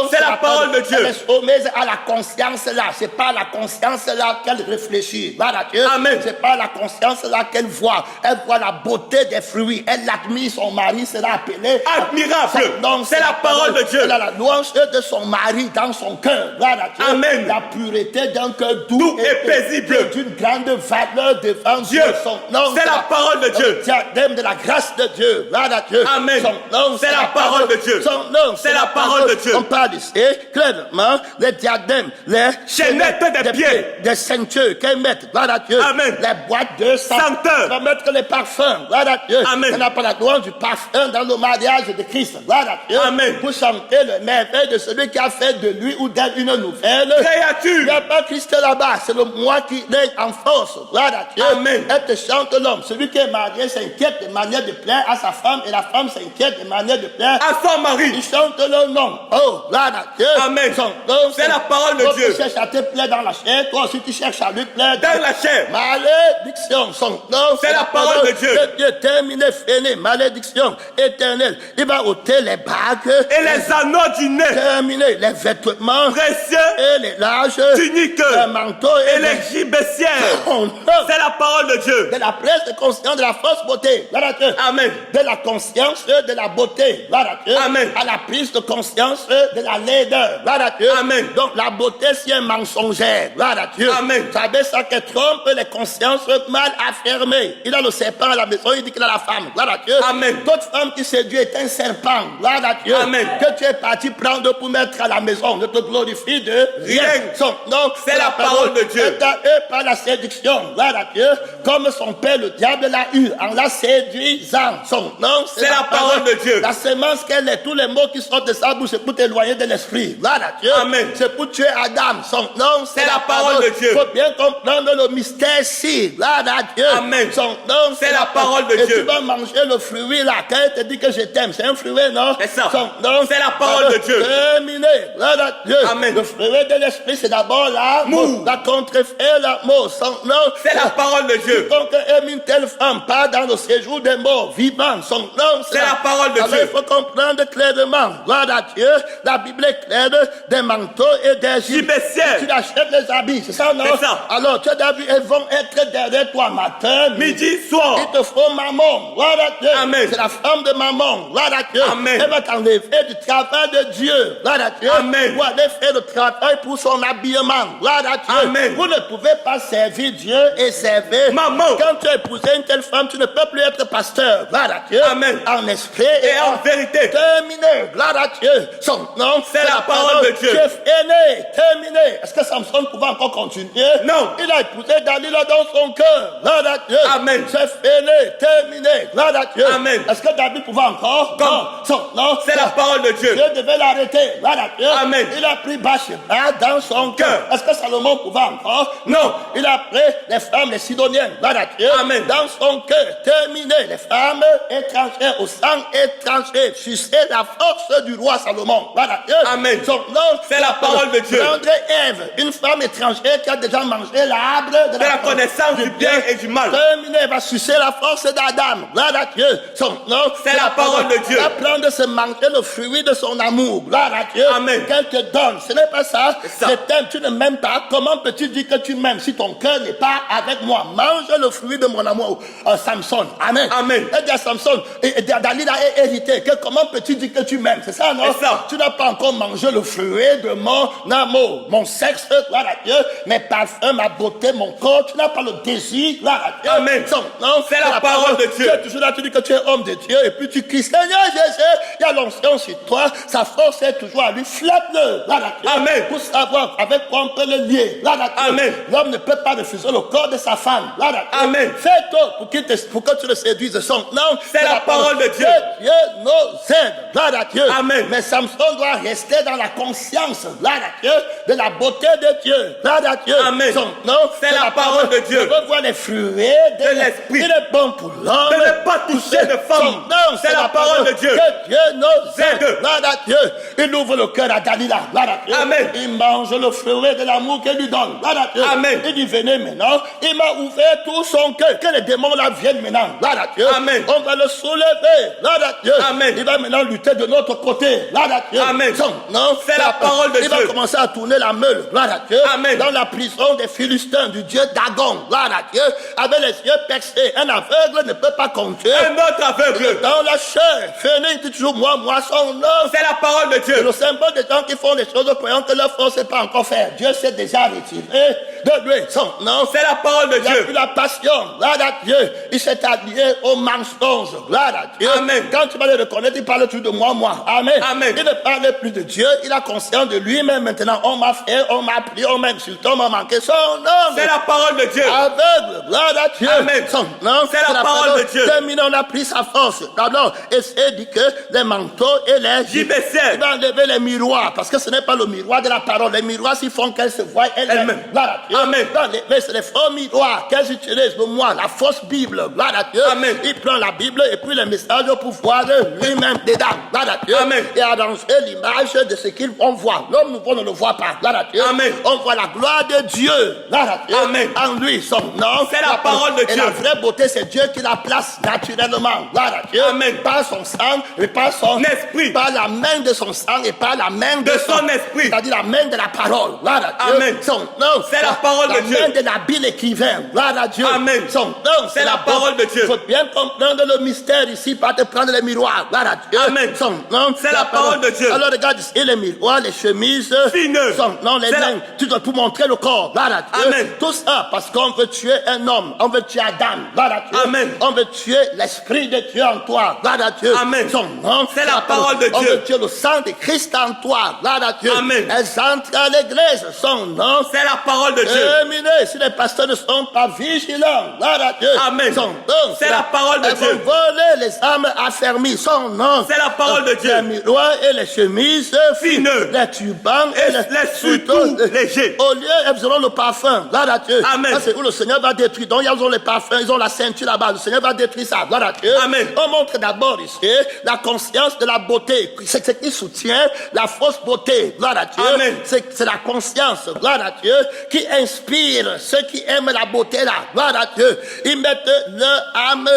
C'est la parole de Dieu. Elle est soumise à la conscience là. C'est pas la conscience là qu'elle réfléchit. Gloire à Dieu. Amen. C'est pas la conscience là qu'elle voit. Elle voit la beauté des fruits. Elle admire son mari, sera appelé admirable. C'est la parole de Dieu. Elle a la louange de son mari dans son cœur. Gloire à Dieu. Amen. La pureté d'un cœur doux et paisible. D'une grande valeur devant Dieu. Son nom. C'est la parole de Dieu. Le diadème de la grâce de Dieu. Gloire à Dieu. Amen. Son nom. C'est la parole de Dieu. Son nom. C'est la parole de Dieu. On parle ici clairement les diadèmes, les chaînettes des pieds, des ceintures qu'elles mettent. Gloire à Dieu. Amen. Les boîtes de senteur. On va mettre les parfums. Gloire à Dieu. Amen. On n'a pas la louange du parfum dans le mariage de Christ. Gloire à Dieu. Amen. Pour chanter le merveille de celui qui a fait de lui ou d'elle une nouvelle créature. Il n'y a pas Christ là-bas, c'est le moi qui règne en force. Gloire à Dieu. Amen. Elle te chante l'homme. Celui qui est marié s'inquiète de manière de plaire à sa femme et la femme s'inquiète de manière de plaire à son mari. Il chante le nom. Oh, gloire à Dieu. Amen. Son nom, c'est la parole de Toi, Dieu. tu cherches à te plaire dans la chair, toi aussi tu cherches à lui plaire Dans la chair. Malédiction, son nom, C'est la parole de Dieu. Terminé, fini, malédiction éternelle. Il va ôter les bagues. Et les anneaux du nez. Terminé, les vêtements. Précieux. Et les larges. Tuniques. Les manteaux. Et les gibecières. Oh, non. C'est la parole de Dieu. De la prise de conscience de la fausse beauté. Gloire à Dieu. Amen. De la conscience de la beauté. Gloire à Dieu. Amen. À la prise de conscience de la laideur. Gloire à Dieu. Amen. Donc la beauté, c'est un mensongère. Gloire à Dieu. Amen. Vous savez ça qui trompe les consciences mal affirmées. Il a le serpent à la maison, il dit qu'il a la femme. Gloire à Dieu. Amen. Toute femme qui séduit est un serpent. Gloire à Dieu. Amen. Que tu es parti prendre pour mettre à la maison. Ne te glorifie de rien. Son nom, c'est la parole de Dieu. Et par la séduction. Gloire à Dieu. Comme son père, le diable l'a eu en la séduisant. Son nom, c'est la parole de Dieu. La semence qu'elle est, tous les mots qui sortent de sa bouche, c'est pour t'éloigner de l'esprit. Gloire à Dieu. Amen. C'est pour tuer Adam. Son nom, c'est la parole de Dieu. Il faut bien comprendre le mystère-ci. Gloire à Dieu. Amen. Son nom, c'est la parole de et Dieu. Tu vas manger le fruit là. Quand elle te dit que je t'aime, c'est un fruit, non? C'est ça. Son nom, c'est la parole de Dieu. Terminé. Gloire à Dieu. Amen. Le fruit de l'esprit, c'est d'abord l'amour. La contre-fait l'amour. Son nom, c'est la parole de Dieu. Quiconque aime une telle femme, pas dans le séjour des morts vivants. Son nom, c'est la parole de alors, Dieu. Il faut comprendre clairement. Gloire à Dieu. La Bible est claire des manteaux et des gibecières. Tu achètes les habits, c'est ça, non? C'est ça. Alors, tu as vu, elles vont être derrière toi matin, midi, soir. Il te faut maman. Gloire à Dieu. Amen. C'est la femme de maman. Gloire à Dieu. Amen. Elle va t'enlever du travail de Dieu. Gloire à Dieu. Amen. Pour aller faire le travail pour son habillement. Gloire à Dieu. Amen. Vous ne pouvez pas servir Dieu et servir maman. Quand tu as épousé une telle femme, tu ne peux plus être pasteur. Gloire à Dieu. Amen. En esprit et en vérité. Terminé. Gloire à Dieu. Son nom, c'est la parole de Dieu. Tu es fini. Terminé. Est-ce que Samson pouvait encore continuer? Non. Il a épousé Dalila dans son cœur. Gloire à Dieu. Amen. C'est fini. Terminé. Gloire à Dieu. Amen. Est-ce que David pouvait encore? Non. Son nom, c'est la parole de Dieu. Dieu devait l'arrêter. Gloire à Dieu. Amen. Il a pris Bathsheba dans son cœur. Est-ce que Salomon pouvait encore? Non. Il a pris les femmes, les Sidoniennes. Gloire à Dieu. Amen. Dans son cœur. Terminé. Les femmes étrangères au sang étranger. Sucer la force du roi Salomon. Gloire à Dieu. Amen. Son nom, c'est la parole de Dieu. Prendre Ève, une femme étrangère qui a déjà mangé l'arbre de la connaissance du bien et du mal. Terminé. Elle va sucer la force d'Adam. Gloire à Dieu. Son nom, c'est la parole de Dieu. Elle va prendre se manger le fruit de son amour. Gloire à Dieu. Amen. Qu'elle te donne. Ce n'est pas ça. Ça. Je t'aime, tu ne m'aimes pas. Comment peux-tu dire que tu m'aimes si ton cœur n'est pas avec moi? Mange le fruit de mon amour. Samson. Amen. Amen. Elle dit à Samson, et Dalila est hérité. Que comment peux-tu dire que tu m'aimes? C'est ça, non? C'est ça. Tu n'as pas encore mangé le fruit de mon amour. Mon sexe, gloire à Dieu. Mes parfums, ma beauté, mon corps. Tu n'as pas le désir, gloire à Dieu. Amen. Non, c'est la parole de Dieu. Tu es toujours là, tu dis que tu es homme de Dieu. Et puis tu cries, Seigneur Jésus, il y a l'onction sur toi. Sa force est toujours à lui. Flatte-le, gloire à Dieu. Amen. Pour savoir avec quoi on peut le lier. Gloire à Dieu. Amen. L'homme ne peut pas refuser le corps de sa femme. Gloire à Dieu. Amen. Fais-toi pour que tu le séduises. Son nom, c'est la parole de Dieu. Dieu nous aide. Gloire à Dieu. Amen. Mais Samson doit rester dans la conscience, gloire à Dieu, de la beauté de Dieu. Gloire à Dieu. Amen. Son nom, c'est la parole de Dieu. Je veux voir les fruits de l'esprit. Il est bon pour l'homme. De ne pas toucher de femme. C'est la parole de Dieu. Que Dieu nous aide. aide. Gloire à Dieu. Il ouvre le cœur à Dalila. Gloire à Dieu. Amen. Il mange le fruit de l'amour qu'elle lui donne. Gloire à Dieu. Amen. Il dit, venez maintenant. Il m'a ouvert tout son cœur. Que les démons là viennent maintenant. Gloire à Dieu. Amen. On va le soulever. Gloire à Dieu. Amen. Il va maintenant lutter de notre côté. Gloire à Dieu. Amen. Non, c'est la parole de il Dieu. Il va commencer à tourner la meule. Gloire à Dieu. Amen. Dans la prison des Philistins, du dieu Dagon. Gloire à Dieu. Avec les yeux percés. Un aveugle ne peut pas compter. Un autre aveugle. Dans la chair. Fini, dit toujours moi, son nom. C'est la parole de Dieu. C'est le symbole des gens qui font des choses croyant que leur force n'est pas encore faire. Dieu s'est déjà retiré de lui. Son nom. C'est la parole de Il a Dieu. plus la passion. Gloire à Dieu. Il s'est allié au mensonge. Gloire à Dieu. Amen. Quand tu vas le reconnaître, il parle tout de moi. Amen. Amen. Il ne parle plus de Dieu. Il a conscience de lui-même maintenant. On m'a fait, on m'a pris, on m'a insulté, on m'a manqué. Son nom. C'est la parole de Dieu. Aveugle. Gloire à Dieu. Amen. Son nom. C'est la parole de Dieu. Terminé, on a pris sa force. Alors, et c'est dit que les manteaux et les gibecières. Il va enlever les miroirs. Parce que ce n'est pas le miroir de la parole. Les miroirs, s'ils font qu'elle se voit elle-même. Gloire à Dieu. Amen. Mais c'est les faux miroirs qu'elles utilisent pour moi, la fausse Bible. Gloire à Dieu. Amen. Il prend la Bible et puis le message pour voir lui-même dedans. Gloire à Dieu. Amen. Et arranger l'image de ce qu'on voit. L'homme nouveau ne le voit pas. Gloire à Dieu. Amen. On voit la gloire de Dieu. Gloire à Dieu. Amen. En lui, son nom. C'est la parole de Et Dieu. la vraie beauté, c'est Dieu qui la place naturellement. Gloire à Dieu. Amen. Par son sang et par son esprit. Par la main de son sang et par la main de son esprit. C'est-à-dire la main de la parole. Gloire à Dieu. Amen. Son nom. C'est la parole de Dieu. La main de l'habile écrivain. Gloire à Dieu. Amen. Son nom. C'est la parole de Dieu. Il faut bien comprendre le mystère ici, pas te prendre les miroirs. Gloire à Dieu. Amen. Son nom. C'est la parole de Dieu. Alors regarde ici les miroirs, les chemises. Fineux. Son nom, les C'est mains. Tu dois pour montrer le corps. Gloire à Dieu. Amen. Tout ça parce qu'on veut tuer un homme. On veut tuer Adam. Gloire à Dieu. Amen. On veut tuer l'esprit de Dieu en toi. Gloire à Dieu. Amen. Son nom. C'est la parole de On Dieu. veut tuer le sang de Christ en toi. Gloire à Dieu. Amen. Elles entrent à l'église. Son nom. C'est la parole de Dieu. Terminé. Si les pasteurs ne sont pas vigilants. Gloire à Dieu. Amen. Son nom. C'est la parole de Elles Dieu. vont voler les âmes affermies. Son nom. C'est la parole de Dieu. Les miroirs et les chemises Fineux. les turbans Et les surtout légers. Au lieu, elles auront le parfum. Gloire à Dieu. Amen. Ça, c'est où le Seigneur va détruire. Donc, ils ont les parfums, ils ont la ceinture là-bas. Le Seigneur va détruire ça. Gloire à Dieu. Amen. On montre d'abord ici la conscience de la beauté. C'est ce qui soutient la fausse beauté. Gloire à Dieu. Amen. C'est la conscience. Gloire à Dieu. Qui inspire ceux qui aiment la beauté là. Gloire à Dieu. Ils mettent leur âme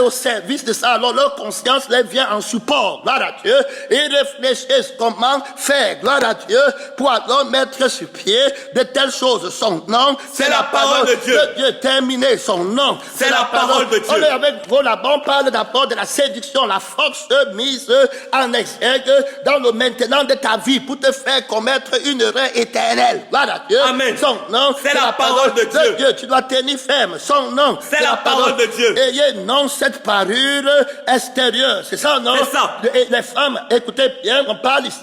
au service de ça. Alors, leur conscience les vient en support. Gloire à Dieu. Ils réfléchissent comment faire. Gloire à Dieu. Pour alors mettre sur pied de telles choses. Son nom, c'est la parole de Dieu. Terminé, son nom, c'est la parole de Dieu. On est avec vous là-bas, on parle d'abord de la séduction, la force mise en exergue dans le maintenant de ta vie pour te faire commettre une erreur éternelle. Gloire à Dieu. Amen. Son nom, c'est la parole de Dieu. Tu dois tenir ferme. Son nom, c'est la parole de Dieu. Ayez non cette parure extérieure. C'est ça, non? C'est ça. Et les femmes, écoutez bien, on parle ici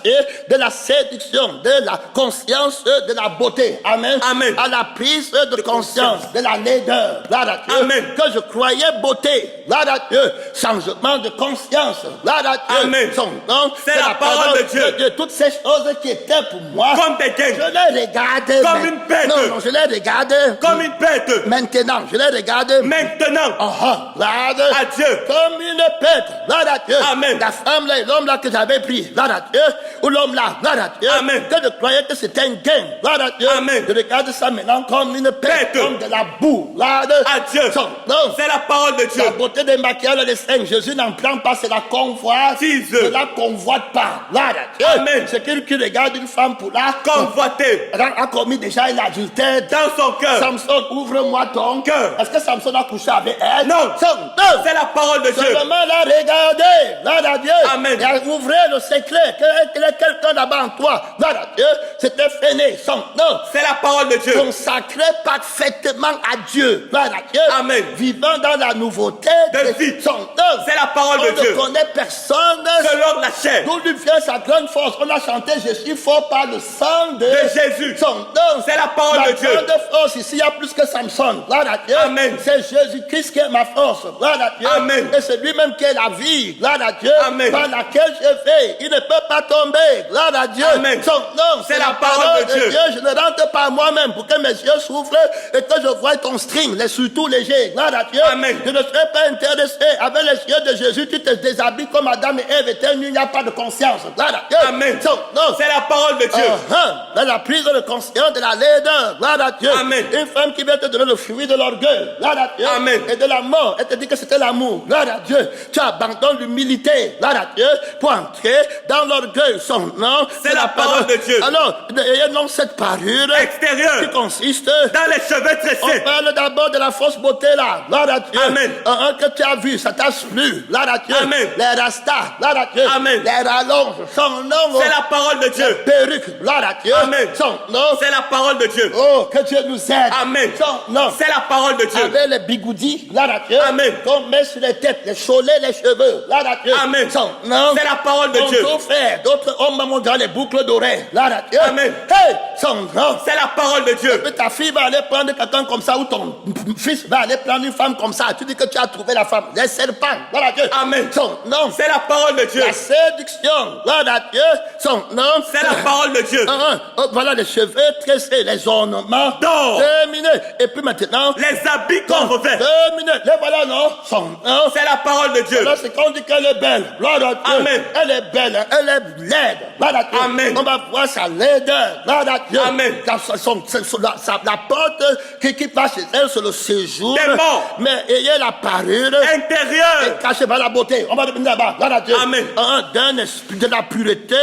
de la séduction, de la conscience de la beauté. Amen. Amen. À la prise de conscience de la laideur. Gloire à Dieu. Amen. Que je croyais beauté. Gloire à Dieu. Changement de conscience. Gloire à Dieu. Amen. Son nom, c'est la parole de Dieu. Toutes ces choses qui étaient pour moi. Comme des gains. Je les regarde. Comme une bête. Non, je les regarde. Comme une bête. Maintenant, je les regarde. Maintenant. Regarde. À Dieu. Comme une bête. Gloire à Dieu. Amen. La femme là, l'homme là que j'avais pris. Gloire à Dieu. Ou l'homme là. Gloire à Dieu. Amen. Que je croyais que c'était un gain. Gloire à Dieu. Amen. Je regarde ça maintenant comme une bête. Comme de la boue. Gloire à Dieu. Non. C'est la parole de Dieu. La beauté des maquillages des saints. Jésus n'en prend pas, c'est la convoite. Ne la convoite pas. Gloire à Dieu. Amen. C'est quelqu'un qui regarde une femme pour la convoiter. A commis déjà un adultère dans son cœur. Samson, ouvre-moi ton cœur. Est-ce que Samson a couché avec elle? Non. Non. C'est la parole de Dieu. Seulement la regarder. Gloire à Dieu. Amen. Et ouvrir le secret. Que quelqu'un là-bas en toi. Gloire à Dieu. C'était fainé. Non. C'est la parole de Dieu. Consacré parfaitement à Dieu. Gloire à Dieu. Amen. Vivant dans la nouveauté de vie. C'est la parole de Dieu. On ne connaît personne. Selon la chair. D'où lui vient sa grande force. On a chanté Je suis fort par le sang de Jésus. Son nom. C'est la parole de Dieu. La grande force ici, il y a plus que Samson. Gloire à Dieu. Amen. C'est Jésus-Christ qui est ma force. Gloire à Dieu. Amen. Et c'est lui-même qui est la vie. Gloire à Dieu. Amen. Par laquelle je vais. Il ne peut pas tomber. Gloire à Dieu. Amen. Son nom. C'est la parole de Dieu. Je ne rentre pas moi-même pour que mes yeux s'ouvrent et que je voie ton string, les surtout légers. Gloire à Dieu. Amen. Je ne serai pas intéressé. Avec les yeux de Jésus, tu te déshabilles comme Adam et Ève étaient nus. Il n'y a pas de conscience. Gloire à Dieu. Amen. Son nom. C'est la parole de Dieu. Dans la prise de conscience de la laideur. Gloire à Dieu. Amen. Une femme qui vient te donner le fruit de l'orgueil. Gloire à Dieu. Amen. Et de la mort. Elle te dit que c'était l'amour. Gloire à Dieu. Tu abandonnes l'humilité. Gloire à Dieu. Pour entrer dans l'orgueil. Son nom. C'est la parole de Dieu. Alors, ayez donc cette parure extérieure qui consiste dans les cheveux tressés. On parle d'abord de la fausse beauté là. Gloire à Dieu. Amen. Un que tu as vu, ça t'a plu. Gloire à Dieu. Amen. Les rastas. Gloire à Dieu. Amen. Les rallonges. Son nom. C'est la parole de Dieu. Perruque. Gloire à Dieu. Amen. Son nom. C'est la parole de Dieu. Oh, que Dieu nous aide. Amen. Son nom. C'est la parole de Dieu. Avec les bigoudis. Gloire à Dieu. Amen. Qu'on met sur les têtes, les cholets, les cheveux. Gloire à Dieu. Amen. Son nom. C'est la parole de Dieu. D'autres frères, d'autres hommes m'ont dans les boucles d'oreilles. Gloire à Dieu. Amen. Hey, son nom. C'est la parole de Dieu. Et ta fille va aller prendre quelqu'un comme ça ou ton fils va aller prendre une femme comme ça. Tu dis que tu as trouvé la femme. Les serpents. Gloire à Dieu. Amen. Son nom. C'est la parole de Dieu. La séduction. Gloire à Dieu. Son nom. C'est la parole de Dieu. Voilà les cheveux tressés, les ornements. ornement. d'or. Terminé. Et puis maintenant, Les habits qu'on revêt. terminé. Les voilà, non? Son nom. C'est la parole de Dieu. Là, c'est quand on dit qu'elle est belle. Gloire à Dieu. Amen. Elle est belle, hein. Elle est laide. Gloire à Dieu. Amen. On va voir sa laideur. Gloire à Dieu. Amen. La porte qui passe chez elle, c'est le séjour. Des morts. Mais ayez la parure. Intérieur. Cachez par la beauté. On va devenir là-bas. Gloire à Dieu. Amen. D'un esprit de la pureté.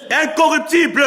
Incorruptible.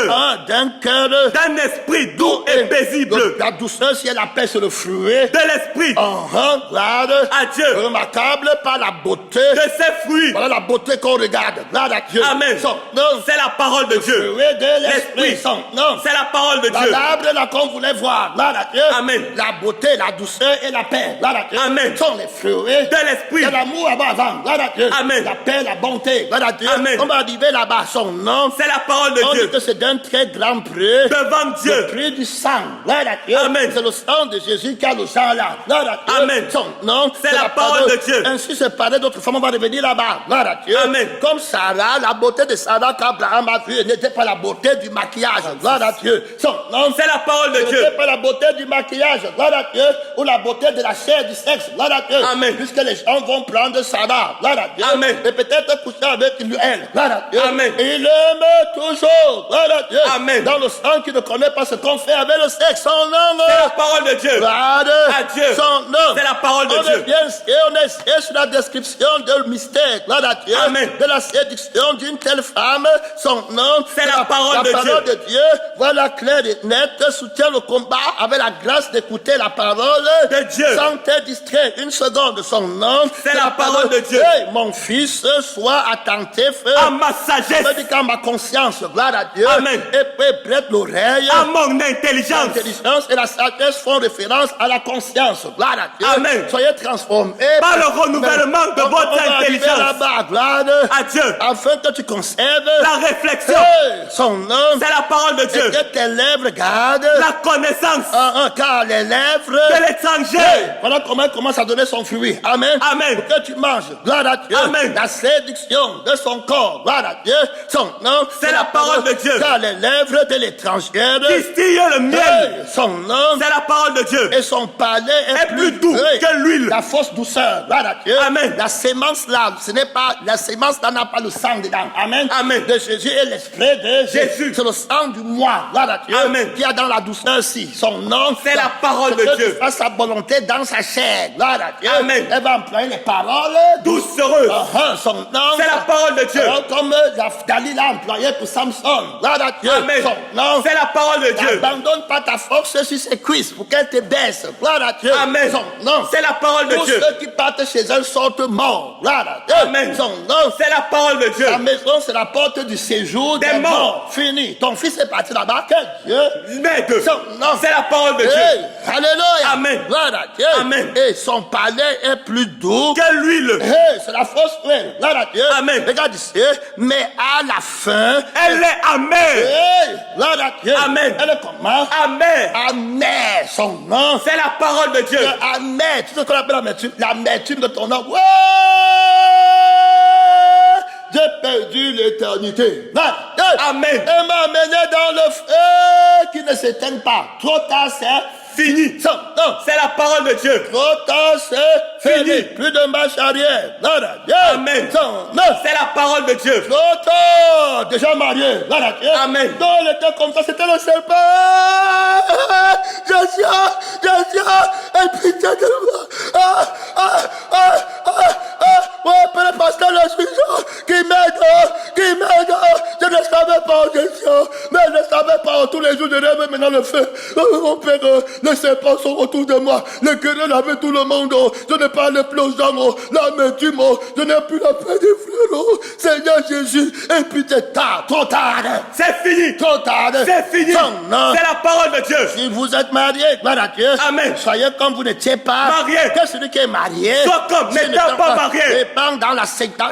D'un cœur. D'un esprit doux et paisible. La douceur, si elle appelle, c'est le fruit. De l'esprit. Gloire À Dieu. remarquable par la beauté. De ses fruits. Voilà la beauté qu'on regarde. Gloire à Dieu. Amen. Son nom. C'est la parole de Dieu. Fruit de l'esprit. L'esprit. Son nom. C'est la parole de Dieu. L'arbre là qu'on voulait voir. Gloire à Dieu. Amen. La beauté, la douceur et la paix. Gloire à Dieu. Amen. Sont les fruits De l'esprit. de l'amour avant. Gloire à Dieu. Amen. La paix, la bonté. Gloire à Dieu. Amen. On va arriver là-bas. Son nom. C'est la parole de On dit Dieu. que c'est d'un très grand prix. Devant Le Dieu. prix du sang. Gloire à Dieu. Amen. C'est le sang de Jésus qui a le sang là. Gloire à Dieu. Amen. Son nom. C'est la parole de Dieu. Ainsi c'est parlé d'autres femmes. On va revenir là-bas. Gloire à Dieu. Amen. Comme Sarah, la beauté de Sarah qu'Abraham a vue n'était pas la beauté du maquillage. Gloire à Dieu. Son nom. C'est la parole de Ce Dieu. n'était pas la beauté du maquillage. Gloire à Dieu. Ou la beauté de la chair du sexe. Gloire à Dieu. Amen. Puisque les gens vont prendre Sarah. Gloire à Dieu. Amen. Et peut-être coucher avec elle. Gloire à Dieu. Amen. Et il aime toujours. Gloire à Dieu. Amen. Dans le sang qui ne connaît pas ce qu'on fait avec le sexe. Son nom. C'est la parole de Dieu. Gloire À Dieu. Son nom. C'est la parole de On Dieu. est bien et on est sur la description de mystère. Gloire à Dieu. Amen. De la séduction d'une telle femme. Son nom. C'est la parole de parole Dieu. de Dieu. Voilà clair et net. Soutient le combat avec la grâce d'écouter la parole De Dieu. sans te distraire une seconde. Son nom. C'est la parole de Dieu. Hey, mon fils, sois attentif. À ma sagesse. Je dis qu'à ma conscience, gloire à Dieu. Amen. Et prête l'oreille. À mon intelligence. L'intelligence et la sagesse font référence à la conscience. Gloire à Dieu. Amen. Soyez transformés Par le renouvellement de votre on va arriver intelligence. là-bas, gloire, À Dieu. afin que tu conserves La réflexion. son nom C'est la parole de et Dieu. que tes lèvres gardent La connaissance car les lèvres de l'étranger. voilà comment elle commence à donner son fruit. Amen. Amen. Pour que tu manges. Gloire à Dieu. Amen. La séduction de son corps. Gloire à Dieu. Son nom. C'est la parole de Dieu. Car les lèvres de l'étrangère. Distille le miel. Son nom. C'est la parole de Dieu. Et son palais est Est plus doux que l'huile. La fausse douceur. Gloire à Dieu. Amen. La sémence là, ce n'est pas, la sémence là n'a pas le sang dedans. Amen. Amen. De Jésus et l'esprit de Jésus. C'est le sang du moi. Gloire à Dieu. Amen. Qui a dans la douceur ci. Son nom. C'est la parole de que Dieu. tu fasses sa volonté dans sa chair. Gloire à Dieu. Amen. Elle va employer les paroles. Doucereuse. Son nom. C'est la parole de Dieu. Comme Dalila a employé pour Samson. Gloire à Dieu. Amen. Son nom. C'est la parole de Dieu. N'abandonne pas ta force sur ses cuisses pour qu'elle te baisse. Gloire à Dieu. Amen. Son nom. C'est la parole de Tous Dieu. ceux qui partent chez elle sortent morts. Gloire à Dieu. Amen. Son nom. C'est la parole de Dieu. La maison, c'est la porte du séjour des Des morts. morts. Fini. Ton fils est parti là-bas. Que Dieu. Maître. Son nom. C'est la parole de Dieu. Hey, alléluia. Amen. Gloire à Dieu. Amen. Et son palais est plus doux. Que l'huile. Hey, c'est la fausse huile. Gloire à Dieu. Amen. Regarde ici. Mais à la fin. Elle est amère. Hey, gloire à Dieu. Amen. Elle est comment? Amère. Amer, son nom. C'est la parole de Dieu. Amer, tu sais ce qu'on appelle l'amertume? L'amertume de ton nom. Ouais! J'ai perdu l'éternité. Amen. Elle m'a amené dans le feu qui ne s'éteint pas. Trop tard, c'est Fini. son nom. C'est la parole de Dieu. Trop tard, c'est fini. Fini. Plus de marche arrière. Gloire à Dieu. Amen. Son nom. C'est la parole de Dieu. Trop tard, déjà marié. Gloire à Dieu. Amen. Non, elle était comme ça, c'était le serpent. Jésus, et pitié de moi. Ouais, Père Pascal, je suis qui m'aide. Je ne savais pas, Jésus, mais je ne savais pas. Tous les jours, je rêve maintenant le feu. Mon Père, les serpents sont autour de moi. Les querelles avec tout le monde. Je ne parle plus aux gens. L'amertume, je n'ai plus la paix des frères. Seigneur Jésus, et pitié, trop tard. C'est fini. Trop tard. C'est fini. Son nom. C'est la parole de Dieu. Si vous êtes marié, gloire à Dieu. Amen. Soyez comme vous n'étiez pas. Marié. Que celui qui est marié. Sois comme Ce n'étant n'est pas marié.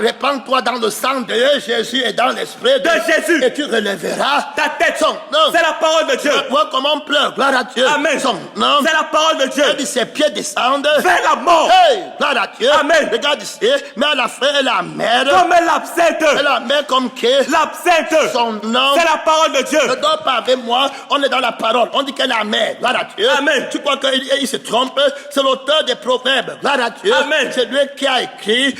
Répands-toi dans le sang de Jésus et dans l'esprit De Jésus. Et tu relèveras Ta tête. son nom. C'est la parole de Dieu. Tu vois comment on pleure. Seigneur, gloire à Dieu. Amen. Son nom. C'est la parole de Dieu. Elle dit ses pieds descendent vers la mort. Hey, gloire à Dieu. Amen. Regarde ici, mais à la fin, elle a mère. Comme l'absinthe. Elle a mère comme qui? L'absinthe. Son nom. C'est la parole de Dieu. Ne dors pas avec moi, on est dans la parole. On dit qu'elle a mère, gloire à Dieu. Amen. Tu crois qu'il se trompe? C'est l'auteur des proverbes, gloire à Dieu. Amen. C'est lui qui a écrit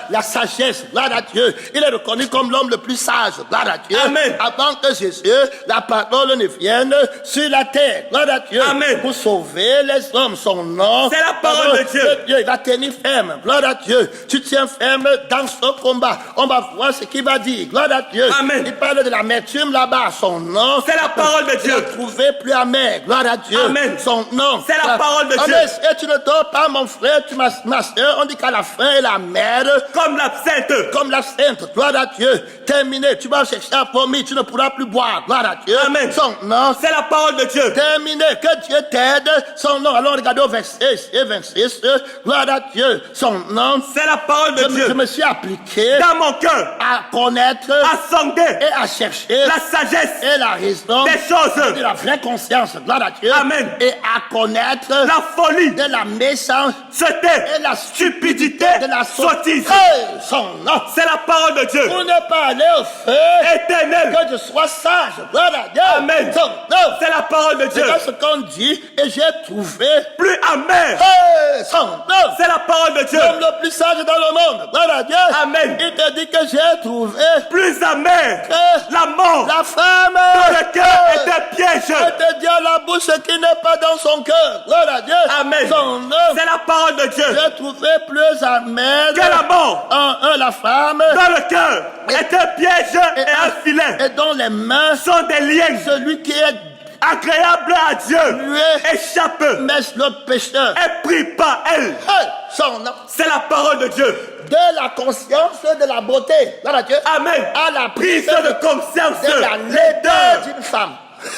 la sagesse, gloire à Dieu. Il est reconnu comme l'homme le plus sage, gloire à Dieu. Amen. Avant que Jésus, la parole ne vienne sur la terre, gloire à Dieu. Amen. Pour sauver les hommes, son nom. C'est la parole de Dieu. Il va tenir ferme, gloire à Dieu. Tu tiens ferme dans ce combat. On va voir ce qu'il va dire, gloire à Dieu. Amen. Il parle de l'amertume là-bas, son nom. C'est la parole de Dieu. Ne trouvez plus amer, gloire à Dieu. Amen. Son nom. C'est la parole de Dieu. Et tu ne dors pas, mon frère, ma soeur. On dit qu'à la fin, elle a mère. Comme l'absinthe. Comme la sainte, gloire à Dieu. Terminé, tu vas chercher à vomir, tu ne pourras plus boire, gloire à Dieu. Amen. Son nom. C'est la parole de Dieu. Terminé, que Dieu t'aide, son nom. Alors regardez au verset 26, gloire à Dieu, son nom. C'est la parole de Dieu. Je me suis appliqué dans mon cœur à connaître, à sonder et à chercher la sagesse et la raison des choses. de la vraie conscience, gloire à Dieu. Amen. Et à connaître la folie de la méchanceté c'était et la stupidité de la sottise. Hey, son nom. C'est la parole de Dieu. Pour ne pas aller au feu éternel. que je sois sage, gloire à Dieu. Amen. Son nom. C'est la parole de Dieu. C'est ce qu'on dit et j'ai trouvé plus amer. Hey, son nom. C'est la parole de Dieu. L'homme le plus sage dans le monde, gloire à Dieu. Amen. Il te dit que j'ai trouvé plus amer que la mort la femme dans le cœur est un piège. Elle te dit à la bouche ce qui n'est pas dans son cœur, gloire à Dieu. Amen. Son nom. C'est la parole de Dieu. J'ai trouvé plus amer que la mort en la femme dans le cœur est un piège et un filet. et dont les mains sont des liens. Celui qui est agréable à Dieu lui échappe mais le pécheur est pris par elle. Hey, son nom. C'est la parole de Dieu. De la conscience de la beauté, gloire à Dieu. Amen. À la Prise de conscience de la laideur d'une femme.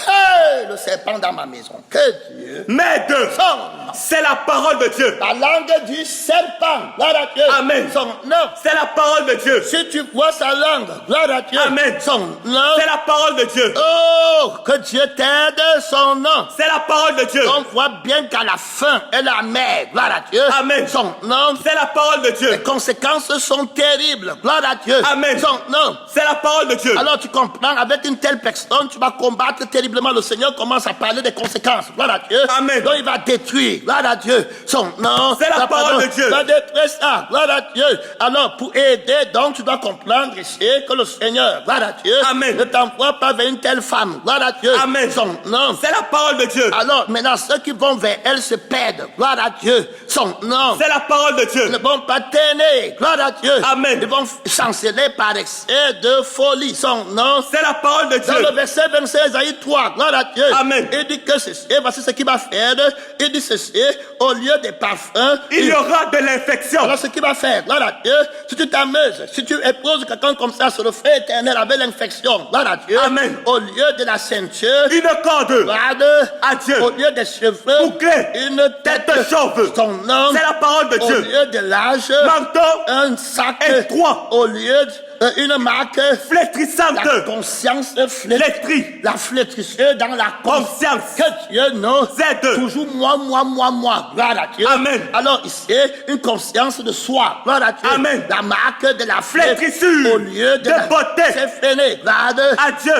Hey, le serpent dans ma maison. Que Dieu. Mais de Son nom. c'est la parole de Dieu. La langue du serpent, gloire à Dieu. Amen. Son nom. C'est la parole de Dieu. Si tu vois sa langue, gloire à Dieu. Amen. Son nom. C'est la parole de Dieu. Oh, que Dieu t'aide, son nom. C'est la parole de Dieu. On voit bien qu'à la fin, elle a mère, gloire à Dieu. Amen. Son nom. C'est la parole de Dieu. Les conséquences sont terribles, gloire à Dieu. Amen. Son nom. C'est la parole de Dieu. Alors tu comprends, avec une telle personne, tu vas combattre terriblement. Le Seigneur commence à parler des conséquences, gloire à Dieu. Amen. Donc il va détruire, gloire à Dieu. Son nom. C'est la parole de Dieu. Va détruire ça, gloire à Dieu. Alors pour aider, donc tu dois comprendre ici que le Seigneur, gloire à Dieu, Amen. ne t'envoie pas vers une telle femme, gloire à Dieu. Amen. Son nom. C'est la parole de Dieu. Alors maintenant ceux qui vont vers elle se perdent, gloire à Dieu. Son nom. C'est la parole de Dieu. Ils ne vont pas t'aimer, gloire à Dieu. Amen. Ils vont chanceler par excès de folie. Son nom. C'est la parole de Dans Dieu. le verset 26, Isaïe 3, gloire à Dieu. Amen. Il dit que ceci, voici ce qu'il va faire. Il dit ceci, au lieu des parfums, Il y aura de l'infection. alors ce qu'il va faire, gloire à Dieu, si tu t'amuses, si tu épouses quelqu'un comme ça sur le feu éternel avec l'infection, gloire à Dieu. Amen. Au lieu de la ceinture, Une corde. gloire À Dieu. au lieu des cheveux, Bouclé. une tête Tête chauve. son nom, C'est la parole de au Dieu. lieu de l'âge, Manteau un sac étroit. au lieu une marque, flétrissante. la conscience Flétrie. la flétrissure dans la conscience. Que Dieu nous aide. Toujours moi. Gloire à Dieu. Amen. Alors ici, une conscience de soi. Gloire à Dieu. Amen. La marque de la Flétrissure au lieu de la beauté. C'est freiné. Gloire À Dieu.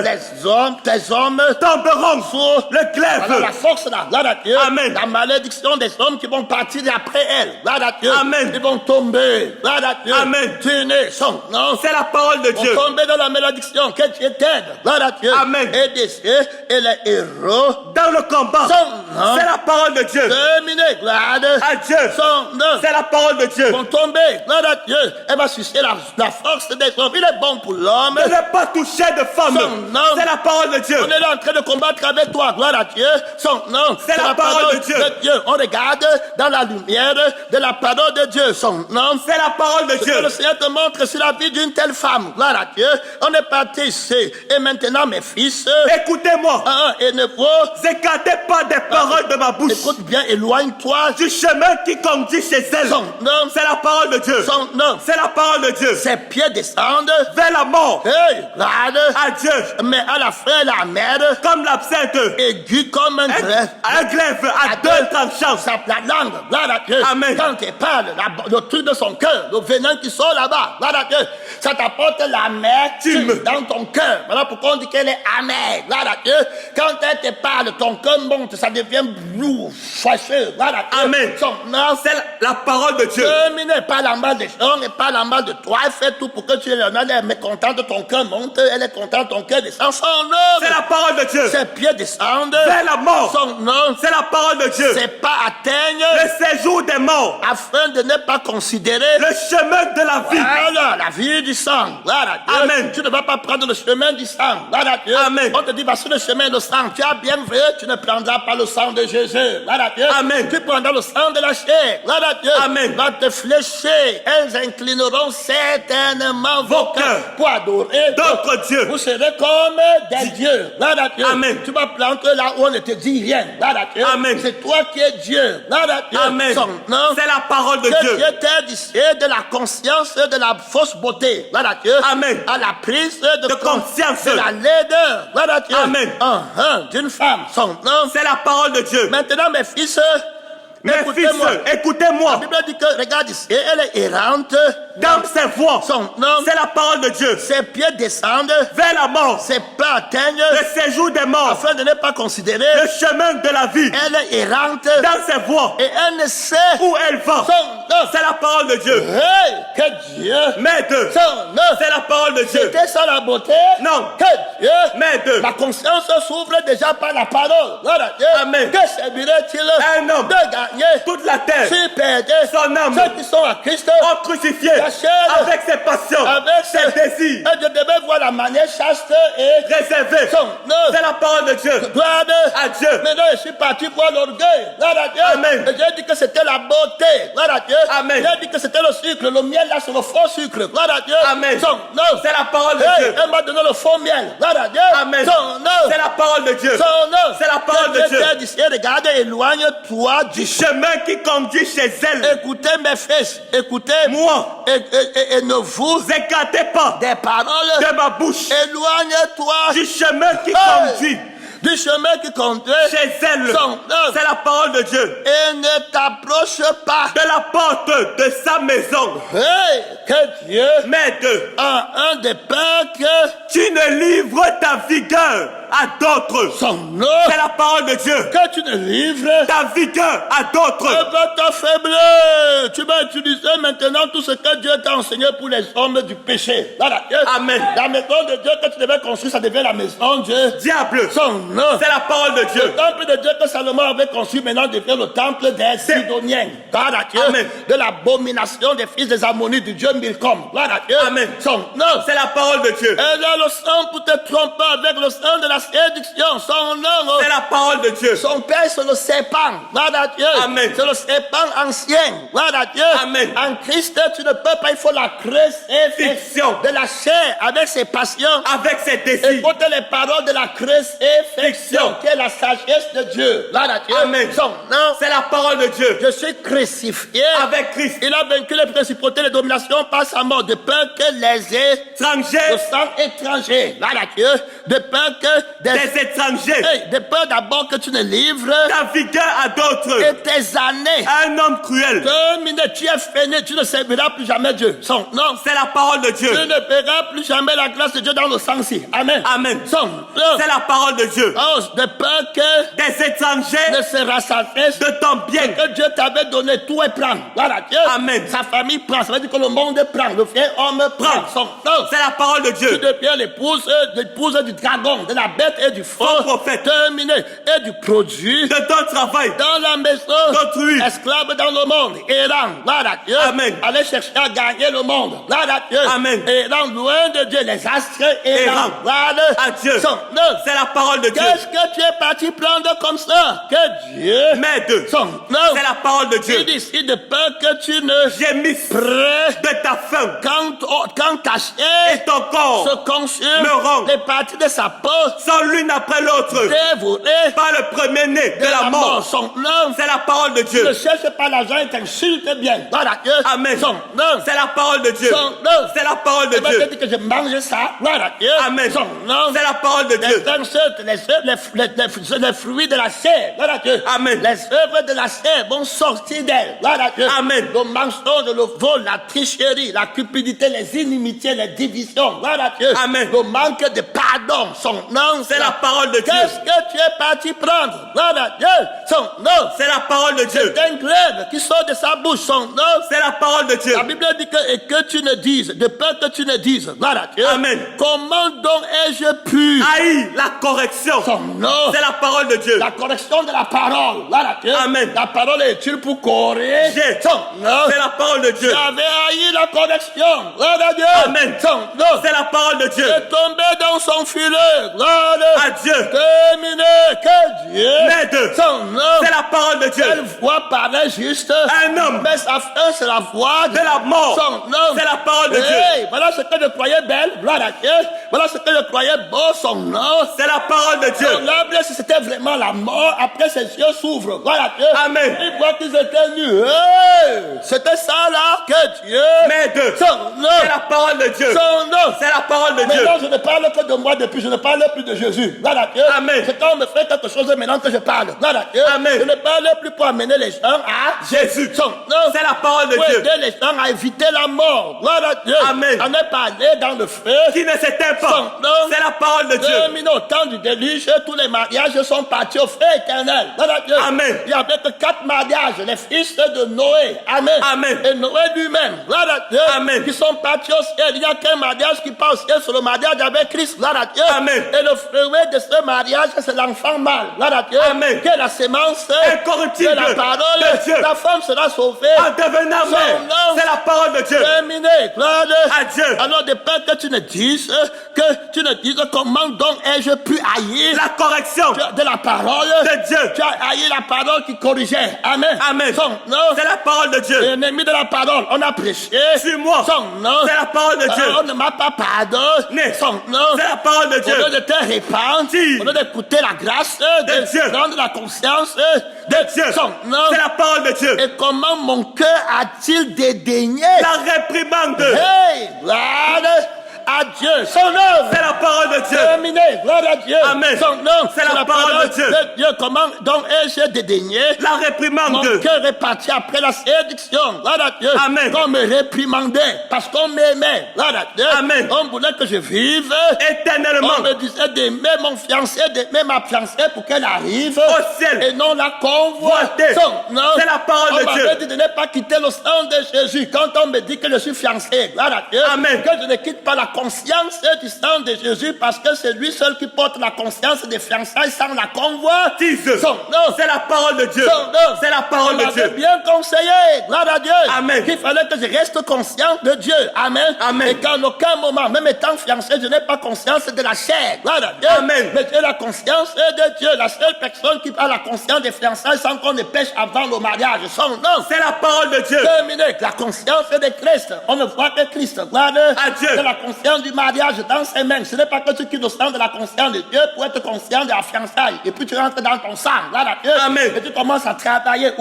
tes hommes Tomberont sur le glaive. alors la force là, gloire à Dieu. Amen. La malédiction des hommes qui vont partir après elle, gloire à Dieu. Amen. Ils vont tomber, gloire à Dieu. Amen. Tenez son nom. C'est la parole de Ils Dieu. vont tomber dans la malédiction. Que Dieu t'aide, gloire à Dieu. Amen. Et des cieux et les héros. Dans le combat. Son nom. C'est la parole de Dieu. Terminé, gloire À Dieu. son nom. C'est la parole de Dieu. Ils vont tomber, gloire à Dieu. Elle va susciter la force des hommes. Il est bon pour l'homme. Ne pas toucher de femme. Son nom. C'est la parole de Dieu. On est là en train de combattre avec toi, gloire à Dieu. Son nom, C'est la parole de Dieu. On regarde dans la lumière de la parole de Dieu. Son nom, C'est la parole de ce que Dieu. le Seigneur te montre sur la vie d'une telle femme, gloire à Dieu. On est parti ici. Et maintenant, mes fils, Écoutez-moi. et ne vous Écartez pas des paroles de de ma bouche. Écoute bien, éloigne-toi. Du chemin qui conduit chez elle. Son nom, C'est la parole de Dieu. son nom. C'est la parole de Dieu. Ses pieds descendent. Vers la mort. Hey, regarde. À Dieu. Mais à la fin, la mer, Comme l'absinthe. aiguë comme un glaive. Un glaive à deux tranchants. La langue, regarde à Dieu. Amen. Quand il parle, le truc de son cœur, le venin qui sort là-bas, regarde à Dieu. Ça t'apporte l'amertume dans ton cœur. Voilà pourquoi on dit qu'elle est amère. Regarde à Dieu. Quand elle te parle, ton cœur monte, ça devient blou, fâcheux. Regarde à Dieu. Amen. Son nom, C'est la parole de Dieu. terminé, parle en mal des gens et parle en mal de toi. Elle fait tout pour que tu l'aimes. Elle est mécontente de ton cœur monte. Elle est contente de ton cœur descend. Son nom. C'est la parole de Dieu. Ses pieds descendent. Vers la mort. Son nom. C'est la parole de Dieu. Ses pas atteignent. Le séjour des morts. Afin de ne pas considérer Le chemin de la vie. voilà, la vie du sang. Voilà, Dieu. Amen. Tu ne vas pas prendre le chemin du sang. Voilà, Dieu. Amen. On te dit, parce que le chemin du sang, tu as bien vrai, tu ne prendras pas le sang de Jésus. Voilà, Dieu. Amen. Tu prendras le sang de la chair. Voilà, Dieu. Amen. Va te flécher. Elles inclineront certainement vos cœurs pour adorer D'autres dieux. Vous serez comme des dieux. Voilà, Dieu. Amen. Tu vas planter là où on ne te dit rien. Voilà, Dieu. Amen. C'est toi qui es Dieu. Voilà, Dieu. Amen. Son nom. C'est la parole de Que Dieu. Dieu t'aide ici de la conscience de la fausse beauté. Voilà Dieu. Amen. À la prise de conscience. de la laideur. Voilà Dieu. Amen. D'une femme. Son nom. C'est la parole de Dieu. Maintenant, mes fils. Mes fils, écoutez-moi. La écoutez-moi. Bible dit que, regarde ici, elle est errante. Dans ses voies. Son nom. C'est la parole de Dieu. Ses pieds descendent. Vers la mort. Ses pas atteignent. Le séjour des morts. Afin de ne pas considérer. Le chemin de la vie. Elle est errante. Dans ses voies. Et elle ne sait Où elle va. son nom. C'est la parole de Dieu. Hey, que Dieu. Mais deux. Son nom. C'est la parole de Dieu. C'était ça la beauté? Non. Que Dieu. Mais deux. La conscience s'ouvre déjà par la parole. Voilà Dieu. Amen. Que servirait-il Un homme. de gagner Toute la terre. s'il perdait Son âme. ceux qui sont à Christ? Ont crucifié. La chair. Avec ses passions. Avec ses désirs. Et je devais voir la manière chaste et Réservé. son nom. C'est la parole de Dieu. Gloire À Dieu. Maintenant, je suis parti voir l'orgueil. Voilà Dieu. Amen. Et j'ai dit que c'était la beauté. Voilà Dieu. Amen. J'ai dit que c'était le sucre. Le miel là, c'est le faux sucre. Voilà Dieu. Amen. Son nom. C'est la parole de Hey, Dieu. elle m'a donné le faux miel. Voilà Dieu. Amen. Son nom. C'est la parole de Dieu. Son nom. C'est la parole de Dieu. Regarde, éloigne-toi du Chemin qui conduit chez elle. Écoutez mes fils. Écoutez. Moi. Et ne vous Écartez pas des paroles. de ma bouche. Éloigne-toi Du chemin qui Hey. conduit du chemin qui conduit chez elle. son nom. C'est la parole de Dieu. Et ne t'approche pas. De la porte de sa maison. Hey, que Dieu Mais deux. a un des pains que Tu ne livres ta vigueur à d'autres. son nom. C'est la parole de Dieu. Que tu ne livres Ta vigueur à d'autres. avec ta faiblesse. Tu vas utiliser maintenant tout ce que Dieu t'a enseigné pour les hommes du péché. Voilà. Amen. La maison de Dieu que tu devais construire, ça devient la maison de Diable. son nom. C'est la parole de Le Dieu. temple de Dieu que Salomon avait construit maintenant devient le temple des Sidoniens. Gloire à Dieu. Amen. De l'abomination des fils des Ammonites du Dieu Milcom. Gloire à Dieu. Amen. Son nom. C'est la parole de Dieu. Elle a le sang pour te tromper avec le sang de la séduction. Son nom. C'est la parole de Dieu. Son père, c'est le serpent. Gloire à Dieu. Amen. C'est le serpent ancien. Gloire à Dieu. Amen. En Christ, tu ne peux pas, il faut la crucifixion de la chair avec ses passions. Avec ses désirs. Écoute les paroles de la crucifixion, qui est la sagesse de Dieu. Gloire à Dieu. Amen. Son nom. C'est la parole de Dieu. Je suis crucifié Avec Christ. Il a vaincu les principautés, les dominations par sa mort, de peur que les Étrangers. le sang étranger. Gloire à Dieu. De peur que Des étrangers. Hey, de peur d'abord que tu ne livres Ta vigueur à d'autres. et tes années. Un homme cruel. Terminé, tu es fini, tu ne serviras plus jamais Dieu. Son nom. C'est la parole de Dieu. Tu ne verras plus jamais la grâce de Dieu dans le sang-ci. Amen. Amen. Son nom. C'est la parole de Dieu. Oh, de peur que Des étrangers ne se rassasient de ton bien. que Dieu t'avait donné, tout est prendre. Voilà Dieu. Amen. Sa famille prend. Ça veut dire que le monde prend. Le vieil homme prend. Son nom. C'est la parole de Tu Dieu. deviens l'épouse du dragon, de la bête et du faux Faux prophète. terminé, et du produit De ton travail. dans la maison D'autrui. esclave dans le monde, errant, gloire à Dieu, Amen. allez chercher à gagner le monde, gloire à Dieu, Amen. errant loin de Dieu, les astres errants, Errant. gloire À Dieu. son nom. C'est la parole de Dieu. Qu'est-ce que tu es parti prendre comme ça? Que Dieu, Mais deux. son nom, C'est la parole de il Dieu. dit ici de peur que tu ne Gémisse prêts de ta faim quand ta chair et ton corps se consume, meuront. les parties de sa peau sont l'une après l'autre dévorées par le premier-né de la mort. Son nom, C'est la parole de ne Dieu. cherche pas l'argent et t'insulte bien. Voilà Dieu. Amen. Son nom, C'est la parole de Dieu. son nom. C'est la parole de Et Dieu. moi, je dis que je mange ça. Voilà Dieu. Amen. Son nom. C'est la parole de Dieu. Les fruits de la chair. Voilà Dieu. Amen. Les œuvres de la chair vont sortir d'elle. Voilà Dieu. Amen. Le mensonge, le vol, la tricherie, la cupidité, les inimitiés, les divisions. Voilà Dieu. Amen. Le manque de pardon. Son nom. C'est la parole de Dieu. Qu'est-ce que tu es parti prendre? Voilà Dieu. Son nom. C'est la parole de Dieu. C'est un glaive qui sort de sa bouche. Son nom. C'est la parole de Dieu. La Bible dit que tu ne dises, de peur que tu ne dises. Voilà Dieu. Amen. Comment donc ai-je pu? Haïs la correction. Son nom. C'est la parole de Dieu. La correction de la parole. Voilà Dieu. Amen. La parole est utile pour corriger. Son nom. C'est la parole de Dieu. J'avais haï la correction. Voilà Dieu. Amen. Son nom. C'est la parole de Dieu. Est tombé dans son filet. Voilà. Adieu. Terminé. Que Dieu. M'aide. Son nom. C'est la parole de Dieu. Elle voit parler juste. Un homme Mais sa fin, c'est la voix de la mort. son nom. C'est la parole de Dieu. Hey, voilà ce que je croyais belle. Voilà Dieu. Voilà ce que je croyais beau. Son nom. C'est la parole de Dieu. Son âme, si c'était vraiment la mort, après ses yeux s'ouvrent. Voilà Dieu. Amen. Il voit qu'ils étaient nus. Hey, c'était ça là que Dieu. M'aide. Son nom. C'est la parole de Dieu. Son nom. C'est la parole de Dieu. Maintenant, je ne parle que de moi depuis. Je ne parle plus de Jésus. Voilà Dieu. Amen. C'est quand on me fait quelque chose maintenant que je parle. Voilà Dieu. Amen. Je ne parle plus pour amener les gens à Jésus. Son nom. C'est la parole de Pour Dieu. aider les gens à éviter la mort. Voilà Dieu. Amen. On est parlé dans le feu. Qui ne s'éteint Son pas. nom. C'est la parole de Dieu. Terminé au temps du déluge, tous les mariages sont partis au feu éternel. Voilà Dieu. Amen. Il y avait que 4 mariages, les fils de Noé. Amen. Amen. Et Noé lui-même. Voilà Dieu. Amen. Qui sont partis au ciel. Il n'y a qu'un mariage qui part au ciel, c'est le mariage avec Christ. Voilà Dieu. Amen. Et le fruit de ce mariage, c'est l'enfant mâle. Voilà Dieu. Amen. Que la sémence Incorruptible de la parole. de Dieu. La femme sera sauvée. En devenant Son mère. nom. C'est la parole de Dieu. Terminé. Gloire. Adieu. Alors, de peur que tu ne dises, comment donc ai-je pu haïr La correction de la parole de Dieu. Tu as haï la parole qui corrigeait. Amen. Amen. Son nom. C'est la parole de Dieu. L'ennemi de la parole, on a prêché. Suis-moi. Son nom. C'est la parole de Dieu. On ne m'a pas pardonné. Son nom. C'est la parole de Dieu. Au lieu de te répandre, Si. au lieu d'écouter la grâce, De Dieu. prendre la conscience De Dieu. son nom. C'est la parole de Dieu. Et comment mon cœur a-t-il dédaigné? La réprimande. Hey, gloire à Dieu. Son nom. C'est la parole de Dieu. Terminé. Gloire à Dieu. Amen. Son nom. C'est la parole de Dieu. Comment donc ai-je dédaigné? La réprimande. Mon cœur est parti après la séduction. Gloire à Dieu. Amen. On me réprimandait parce qu'on m'aimait. Gloire à Dieu. Amen. On voulait que je vive. Éternellement. On me disait d'aimer mon fiancé, d'aimer ma fiancée pour qu'elle arrive Au ciel. et non la convoiter. Voiter. Non. C'est la parole de On Dieu. m'avait dit de ne pas quitter le sang de Jésus. Quand on me dit que je suis fiancé, gloire à Dieu. Amen. Que je ne quitte pas la conscience du sang de Jésus parce que c'est lui seul qui porte la conscience des fiançailles sans la convoitise. Son nom. C'est la parole de Dieu. Son nom. C'est la parole On de m'avait Dieu. bien conseillé, gloire à Dieu. Amen. Qu'il fallait que je reste conscient de Dieu. Amen. Amen. Et qu'en aucun moment, même étant fiancé, je n'ai pas conscience de la chair. Gloire à Dieu. Amen. Mais j'ai la conscience de Dieu. La seule personne qui a la conscience des fiançailles sans qu'on ne pêche avant le mariage. Son nom. C'est la parole de Dieu. Terminé. La conscience de Christ. On ne voit que Christ. Gloire à Dieu. C'est la conscience du mariage dans ses mains. Ce n'est pas que tu quittes le sang de la conscience de Dieu pour être conscient de la fiançaille. Et puis tu rentres dans ton sang. Gloire à Dieu. Amen. Et tu commences à travailler,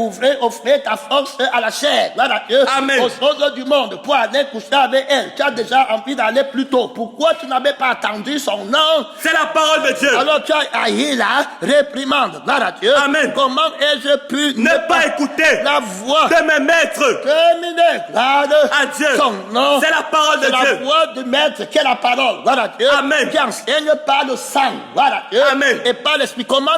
offrir ta force à la chair. Gloire à Dieu. Amen. Aux choses du monde pour aller coucher avec elle. Tu as déjà envie d'aller plus tôt. Pourquoi tu n'avais pas attendu son nom? C'est la parole de Dieu. Alors tu as haï la réprimande. Gloire à Dieu. Amen. Comment ai-je pu Ne pas écouter la voix de mes maîtres. terminé? Gloire À Dieu. son nom. C'est la parole de C'est la Dieu. voix du maître qui est la parole. Gloire à Dieu. Amen. Qui enseigne par le sang. Gloire à Dieu. Amen. Et par l'esprit. Comment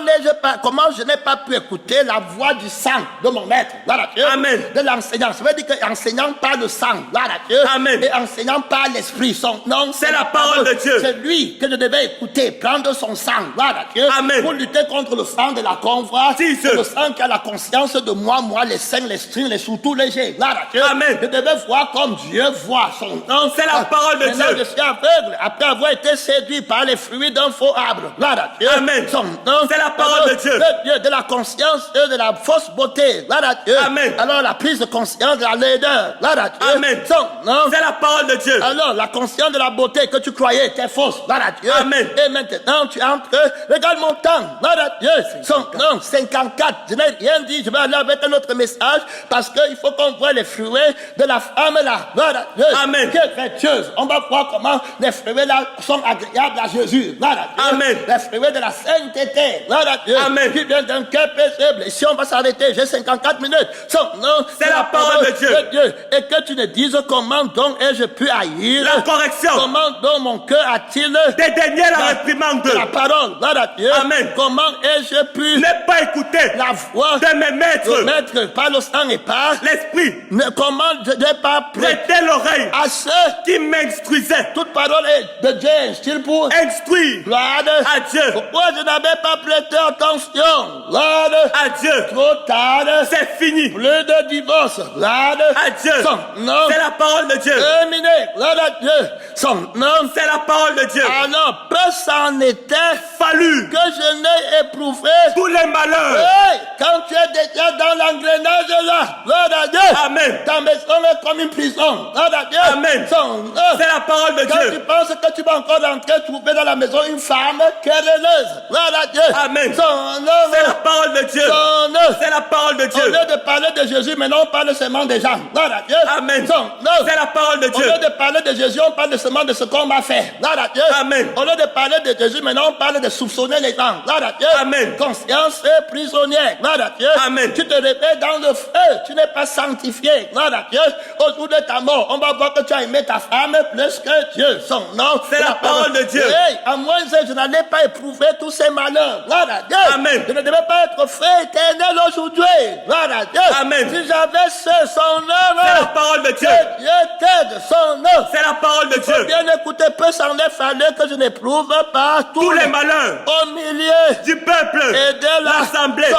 je n'ai pas pu écouter la voix du sang de mon maître? Gloire à Dieu. Amen. De l'enseignant. Ça veut dire que enseignant par le sang. Gloire à Dieu. Amen. Et enseignant par l'esprit. Son nom. C'est la parole de Dieu. C'est lui que je devais écouter. Prendre son sang. Gloire à Dieu. Amen. Pour lutter contre le sang de la convoitise. C'est Le sang qui a la conscience de moi, les saints, les strings, les surtout légers. Gloire à Dieu. Amen. Je devais voir comme Dieu voit. Son nom. C'est la parole de Maintenant, Dieu. je suis aveugle après avoir été séduit par les fruits d'un faux arbre. Gloire à Dieu. Amen. Son nom. C'est la parole de Dieu. De la conscience et de la fausse beauté. Gloire à Dieu. Amen. Alors la prise de conscience de la laideur. Gloire à Dieu. Amen. Son nom. C'est la parole de Dieu. Alors la conscience de la beauté que tu croyais était fausse. Gloire à Dieu. Amen. Et maintenant tu entres. Regarde mon temps. Gloire à Dieu. Son nom 54. Je n'ai rien dit. Je vais aller avec un autre message parce qu'il faut qu'on voit les fruits de la femme là. Gloire à Dieu. Amen. Qui est vertueuse. On va voir comment les fruits là sont agréables à Jésus. Gloire à Dieu. Amen. Les fruits de la sainteté. Gloire à Dieu. Amen. Qui vient d'un cœur paisible. Et si on va s'arrêter, j'ai 54 minutes. Son nom, c'est la parole de Dieu. Et que tu ne dises comment donc ai-je pu haïr. La correction. Comment donc mon cœur a-t-il dédaigné la réprimande. La parole. Gloire à Dieu. Amen. Comment ai-je pu ne pas écouter la voix de mes maîtres. Le maître par le sang et par l'esprit. Comment je n'ai pas prêté l'oreille à ceux qui m'instruisaient. Toute parole est de Dieu, style pour instruire. Gloire à Dieu. Pourquoi je n'avais pas prêté attention? Gloire à Dieu. Trop tard. C'est fini. Plus de divorce. Gloire à Dieu. Son nom. C'est la parole de Dieu. Terminé. Gloire à Dieu. Son nom. C'est la parole de Dieu. Alors, peu s'en était fallu que je n'ai éprouvé tous les malheurs. Hey, quand tu es déjà dans l'engrenage là, gloire à Dieu. Amen. Ta maison est comme une prison. Gloire à Dieu. Amen. C'est la parole de quand Dieu. Tu penses que tu vas encore entrer trouver dans la maison une femme querelleuse. Gloire à Dieu. Amen. Son nom. C'est la parole de Dieu. Son nom. C'est la parole de Dieu. Au lieu de parler de Jésus, maintenant on parle seulement des gens. Gloire à Dieu. Amen. Son nom. C'est la parole de Dieu. Au lieu de parler de Jésus, on parle seulement de ce qu'on m'a fait. Gloire à Dieu. Amen. Au lieu de parler de Jésus, maintenant on parle de soupçonner les gens. Gloire à Dieu. Amen. Conscience est prisonnière. Gloire à Dieu. Amen. Tu te réveilles dans le feu. Tu n'es pas sanctifié. Gloire à Dieu. Au jour de ta mort, on va voir que tu as aimé ta femme plus que Dieu. Son nom. C'est la parole de Dieu. Hey, à moins que je n'allais pas éprouver tous ces malheurs. Gloire à Dieu. Amen. Je ne devais pas être fait éternel aujourd'hui. Gloire à Dieu. Amen. Si j'avais son nom. C'est la parole de Dieu. Dieu t'aide. Son nom. C'est la parole de Dieu. Bien écouter, peu s'en est fallu que je n'éprouve pas tous les malheurs au milieu du peuple et de l'assemblée.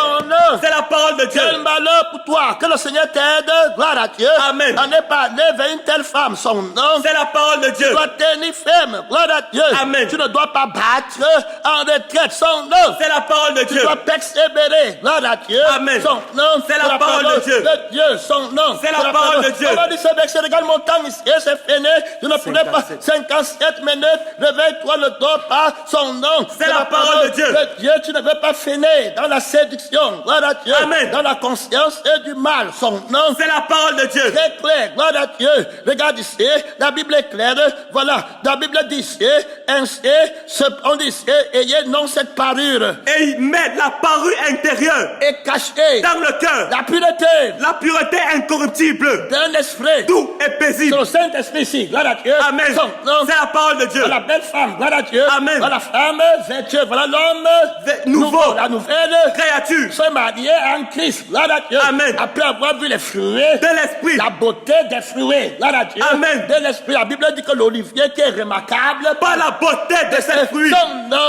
C'est la parole de Dieu. Quel malheur pour toi. Que le Seigneur t'aide. Gloire à Dieu. Amen. On est parlé vers une telle femme. Son nom. C'est la parole de Dieu. Tu dois tenir ferme. Gloire à Dieu. Amen. Tu ne dois pas battre en retraite. Son nom. C'est la parole de Dieu. Tu dois persévérer. Gloire à Dieu. Amen. Son nom. C'est la parole de Dieu. Son nom. C'est la parole de Dieu. On va dire ce verset. Regarde mon temps ici. C'est fini. Je ne pourrais pas. 57 minutes. Réveille-toi, ne dors pas. Son nom. C'est la parole de Dieu. Dieu, tu ne veux pas finir dans la séduction. Gloire à Dieu. Amen. Dans la conscience et du mal. Son nom. C'est la parole de Dieu. Très clair. Gloire à Dieu. Regarde ici. La Bible est claire. Voilà. La Bible dit ici. Ainsi, on dit ici. Ayez non cette parure. Et il met la parure intérieure. Et cachée. Dans le cœur. La pureté. La pureté incorruptible. D'un esprit. Doux et paisible. C'est le Saint-Esprit ici. Gloire à Dieu. Amen. C'est la parole de Dieu. Voilà la belle femme. Gloire à Dieu. Amen. Voilà la femme vertueuse. Voilà l'homme nouveau. La nouvelle créature. Se marier en Christ. Gloire à Dieu. Amen. Après avoir vu les fruits de l'esprit. La beauté des fruits. Gloire à Dieu. Amen. De l'esprit. La Bible dit que l'olivier qui est remarquable par la beauté de ses fruits.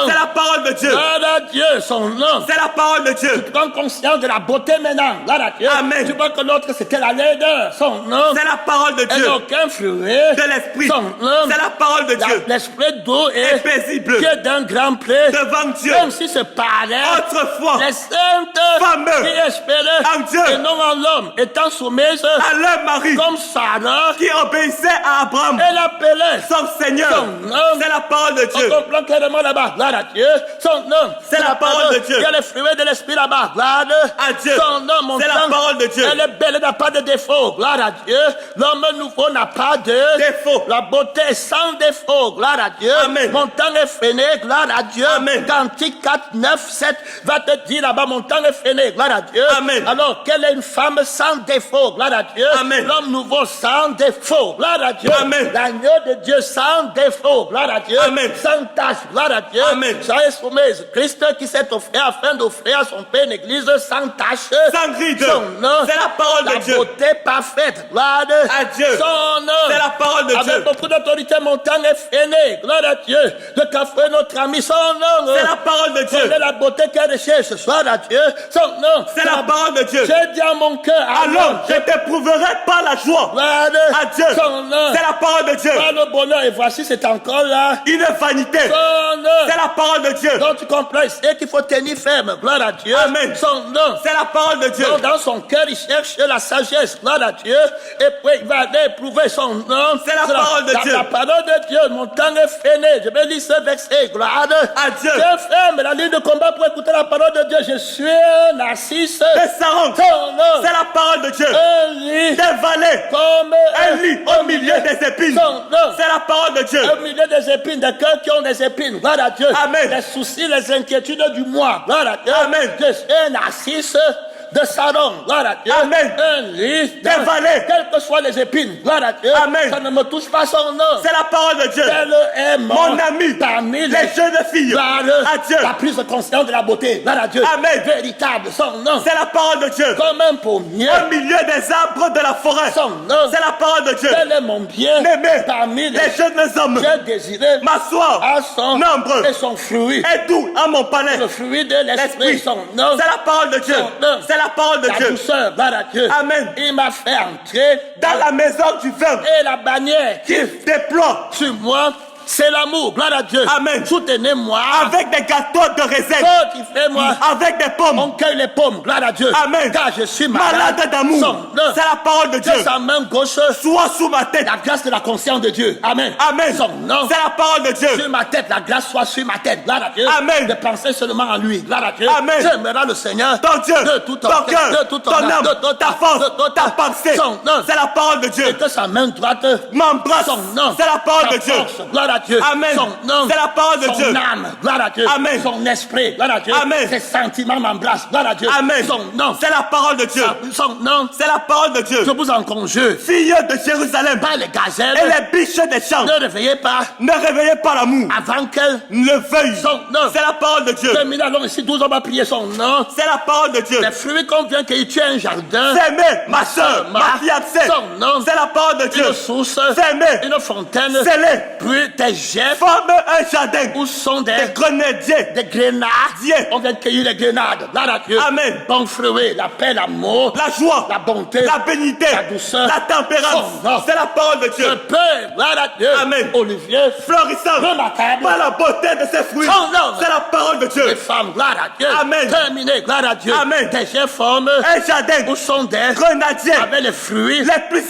C'est la parole de Dieu. Gloire à Dieu. Son nom. C'est la parole de Dieu. Tu prends conscience de la beauté maintenant. Gloire à Dieu. Amen. Tu vois que l'autre c'était la laideur. Son nom. C'est la parole de Dieu. Et aucun fruit de l'esprit. Son nom. C'est la parole de Dieu. L'esprit doux et paisible. Qui est d'un grand prix devant Dieu. Comme si ce parlait autrefois les saintes fameux qui espéraient en Dieu et non en l'homme, étant soumises à leur mari comme Sarah qui obéissait à Abraham. Elle appelait son Seigneur. C'est la parole de Dieu. On comprend clairement là-bas. Gloire à Dieu. Son nom. C'est la parole de Dieu. Il y a les fruits de l'esprit là-bas. Gloire à Dieu. Son nom, mon c'est la parole de Dieu. Elle est belle, elle n'a pas de défaut. Gloire à Dieu. L'homme nouveau n'a pas de défaut. La beauté est sans défaut. Gloire à Dieu. Amen. Mon temps est fini. Gloire à Dieu. Amen. Cantique 4, 9, 7 va te dire là-bas, mon temps est fini. Gloire à Dieu. Amen. Alors, quelle est une femme sans défaut? Gloire à Dieu. Amen. L'homme nouveau sans défaut. Gloire à Dieu. Amen. L'agneau de Dieu sans défaut. Gloire à Dieu. Amen. Sans tâche. Gloire à Dieu. Amen. Soyez soumise. Christ qui s'est offert afin d'offrir à son Père une église sans tâche, sans ride. Son nom. C'est la parole de Dieu. La beauté parfaite. Gloire À Dieu. Son nom. C'est la parole de Dieu. Avec beaucoup d'autorité, mon temps est freiné. Gloire à Dieu. Le café, notre ami, son nom. C'est la parole de Dieu. C'est la beauté qu'elle recherche ce soir à Dieu. Son nom. C'est la parole de Dieu. J'ai dit à mon cœur. Alors, je t'éprouverai par la joie. Gloire À Dieu. Son nom. C'est la parole de Dieu. Par le bonheur. Et voici, c'est encore là. Une vanité. Son nom. C'est la parole de Dieu. Donc tu comprends, c'est qu'il faut tenir ferme. Gloire à Dieu. Amen. Son nom. C'est la parole de Dieu. Donc, dans son cœur, il cherche la sagesse. Gloire à Dieu. Et puis, il va aller éprouver son nom. C'est la parole de Dieu. La parole de Dieu. Mon temps est freiné. Je vais lire ce verset. Gloire À Dieu. Je ferme la ligne de combat pour écouter la parole de Dieu. Je suis un narcisse. Des sarons. Son nom. C'est la parole de Dieu. Un lit. Des vallées. Comme Un lit au milieu des épines. Son nom. C'est la parole de Dieu. Au milieu des épines, des cœurs qui ont des épines. Gloire à Dieu. Amen. Les soucis, les inquiétudes du mois. Gloire à Dieu. Amen. Je suis un narcisse de Saron. Gloire à Dieu. Amen. Un lit. Des vallées. Quelles que soient les épines. Gloire à Dieu. Amen. Ça ne me touche pas son nom. C'est la parole de Dieu. Elle est Mon ami. parmi Les jeunes filles. Gloire À Dieu. La prise de conscience de la beauté. Gloire à Dieu. Amen. Véritable. Son nom. C'est la parole de Dieu. Comme un pommier. Au milieu des arbres de la forêt. Son nom. C'est la parole de Dieu. Tel est mon bien. Aimé. Parmi Les jeunes hommes. j'ai désiré M'asseoir. à son Nombre. et son fruit. Et doux à mon palais. Le fruit de l'esprit, L'esprit. son nom. C'est la parole de Dieu. Son nom. C'est la parole de La Dieu. douceur, gloire à Dieu. Amen. Il m'a fait entrer Dans la maison du vin. et la bannière Qui déploie. sur moi, c'est l'amour, gloire à Dieu. Amen. Soutenez-moi. Avec des gâteaux de raisin. Fortifiez-moi. Avec des pommes. On cueille les pommes, gloire à Dieu. Amen. Car je suis malade. Malade d'amour. Son nom. C'est la parole de Dieu. Que sa main gauche Sois sous ma tête. la grâce de la conscience de Dieu. Amen. Amen. Son nom. C'est la parole de Dieu. Sur ma tête, la grâce soit sur ma tête. Gloire à Dieu. Amen. De penser seulement en lui. Gloire à Dieu. Amen. J'aimerai le Seigneur. Ton Dieu. De tout ton cœur. de tout ton âme. de toute Ta force. de toute Ta pensée. Son nom. C'est la parole de Et Dieu. que sa main droite M'embrasse. son nom. C'est la parole Sa de Dieu. force, gloire à Dieu. Amen. Son nom. C'est la parole de son Dieu. âme. Gloire à Dieu. Amen. Son esprit. Gloire à Dieu. Amen. Ses sentiments m'embrassent. Gloire à Dieu. Amen. Son nom. C'est la parole de Dieu. Son nom. C'est la parole de Dieu. Je vous en conjure. Fille de Jérusalem. Pas les gazelles. Et les biches des champs. Ne réveillez pas Ne réveillez pas l'amour. avant qu'elle Le veuille. son nom. C'est la parole de Dieu. Terminé alors ici, 12 hommes à prier son nom. C'est la parole de Dieu. Les fruits qu'on vient cueillir, tu as un jardin. C'est aimé, ma soeur, ma fiancée. Son nom. C'est la parole de Dieu. Une source. C'est aimé. Une fontaine. C'est-les. Puis tes jets. Forme un jardin. Où sont Des des grenadiers. grenades. Dieu. On vient de cueillir les grenades. Là, là, Dieu. Amen. Bon fruit, la paix, l'amour. La joie. La bonté. La bénité. La douceur. La tempérance. Son nom. C'est la parole de Le Dieu. pain, là, là, Dieu. Amen. Olivier. Florissant. Remarquable. Par la beauté de ses fruits. Son nom. C'est la parole de Les Dieu. femmes, gloire à Dieu. Amen. Terminé, gloire à Dieu. Amen. Des jets forment. Un jardin. Où sont des Grenadiers. avec les fruits. Les plus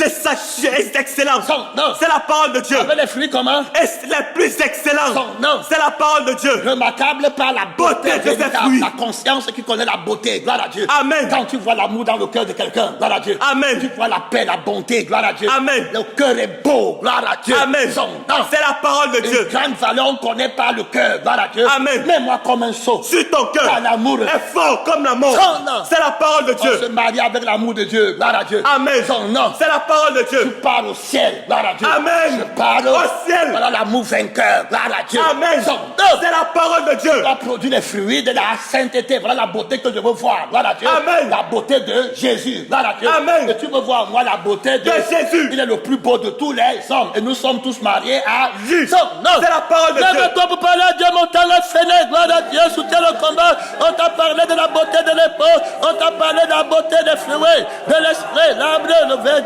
excellents. Son nom. C'est la parole de Dieu. Avec les fruits comment? Et les plus excellents. Son nom. C'est la parole de Dieu. Remarquable par la beauté, Beauté de ses véritable, fruits. la conscience qui connaît la beauté, gloire à Dieu. Amen. Quand tu vois l'amour dans le cœur de quelqu'un, gloire à Dieu. Amen. Tu vois la paix, la bonté, gloire à Dieu. Amen. Le cœur est beau, gloire à Dieu. Amen. Son nom. C'est la parole de Dieu. Une grande valeur, on connaît pas le cœur, gloire à Dieu. Amen. Mets-moi comme un sceau. Sur ton cœur. Par l'amour. Est fort comme la mort. Son nom. C'est la parole de On se Dieu. marie avec l'amour de Dieu, gloire à Dieu. Amen. Son nom. C'est la parole de Tu Dieu. parles au ciel, gloire à Dieu. Amen. Je parle Au ciel. Voilà l'amour vainqueur, gloire à Dieu. Amen. Son nom. C'est la parole de Dieu. Va produire les fruits de la sainteté. Voilà la beauté que je veux voir. Gloire à Dieu. Amen. La beauté de Jésus. Gloire à Dieu. Amen. Et tu veux voir, moi, la beauté de Jésus. Il est le plus beau de tous les hommes. Et nous sommes tous mariés à Juste. son nom. C'est la parole de Dieu. Lève-toi pour parler à Dieu, mon temps est fini. Gloire à Dieu. Soutiens le combat. On t'a parlé de la beauté de l'épaule. On t'a parlé de la beauté des fruits, de l'esprit, l'arbre, le vert,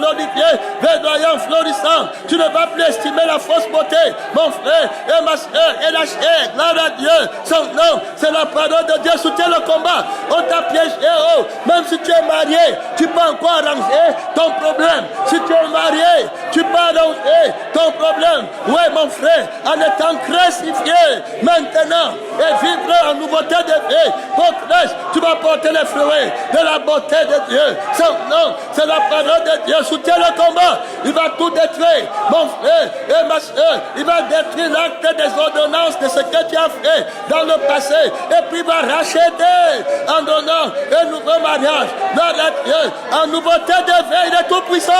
l'olivier, verdoyant, florissant. Tu ne vas plus estimer la fausse beauté, mon frère et ma soeur et la chair. Gloire à Dieu. Son nom, c'est la parole de Dieu. Soutiens le combat. On t'a piégé. Oh, même si tu es marié, tu peux encore arranger ton problème. Si tu es marié, tu peux arranger ton problème. Oui, mon frère, en étant crucifié maintenant et vivre en nouveauté de vie. Votre reste, tu vas porter les fruits de la beauté de Dieu. Son nom, c'est la parole de Dieu. Soutiens le combat. Il va tout détruire, mon frère et ma soeur. Il va détruire l'acte des ordonnances de ce que tu as fait dans le passé. Et puis il va racheter en donnant un nouveau mariage. Dans la Dieu, en nouveauté de vie, il est tout puissant.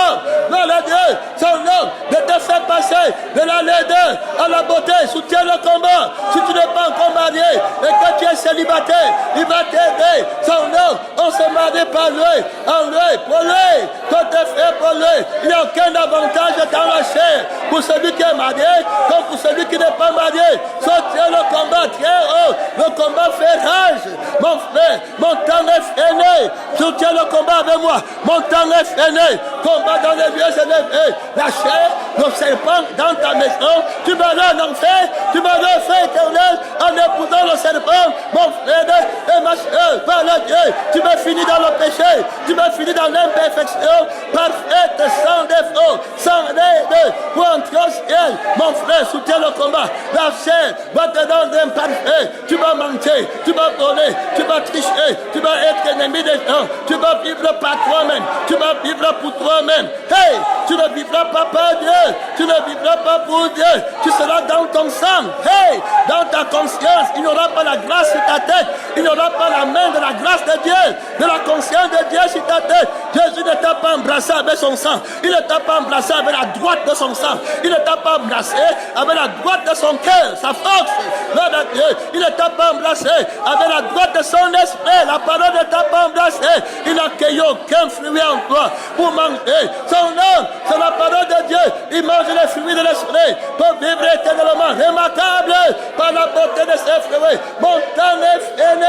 Dans la Dieu, son nom, de te faire passer de la laideur à la beauté. Soutiens le combat. Si tu n'es pas encore marié, marié et que tu es célibataire, il va t'aider. Son nom, on se marie par lui, en lui, pour lui, quand tu es fait pour lui. Il n'y a aucun avantage dans la chair pour celui qui est marié comme pour celui qui n'est pas marié. Sortir le combat très haut, le combat fait rage. Mon frère, mon temps est fini. Soutiens le combat avec moi. Mon temps est fini. Combat dans les lieux élevés. La chair, le serpent dans ta maison. Tu vas aller en enfer. Tu vas aller au feu éternel en épousant le serpent. Mon frère et ma soeur, par le Dieu, tu vas finir dans le péché. Tu vas finir dans l'imperfection. Parfaite, sans défaut, sans règle, pour entrer au ciel. Mon frère, soutiens le combat. La chair va te donner un parfait. Tu vas mentir, tu vas voler, tu vas tricher, tu vas être ennemi des gens. Tu vas vivre par toi-même. Tu vas vivre pour toi-même. Hey, tu ne vivras pas par Dieu. Tu ne vivras pas pour Dieu. Tu seras dans ton sang. Hey, dans ta conscience, il n'y aura pas la grâce sur ta tête. Il n'y aura pas la main de la grâce de Dieu, de la conscience de Dieu sur ta tête. Jésus ne t'a pas embrassé avec son sang. Il ne t'a pas embrassé avec la droite de son sang. Il ne t'a pas embrassé avec la droite de son cœur, sa force. L'homme de Dieu, il ne t'a pas embrassé avec la droite de son esprit. La parole ne t'a pas embrassé. Il n'a cueilli aucun fruit en toi pour manger. Son nom, c'est la parole de Dieu. Il mange les fruits de l'esprit pour vivre éternellement. Remarquable par la beauté de ses fruits. Mon temps est fini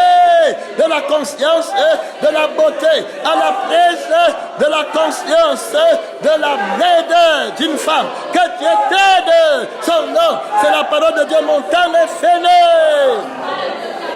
de la conscience, de la beauté, à la prise de la conscience, de la laideur d'une femme. Que Dieu t'aide. Son nom, c'est la parole de Dieu. Mon temps est fini.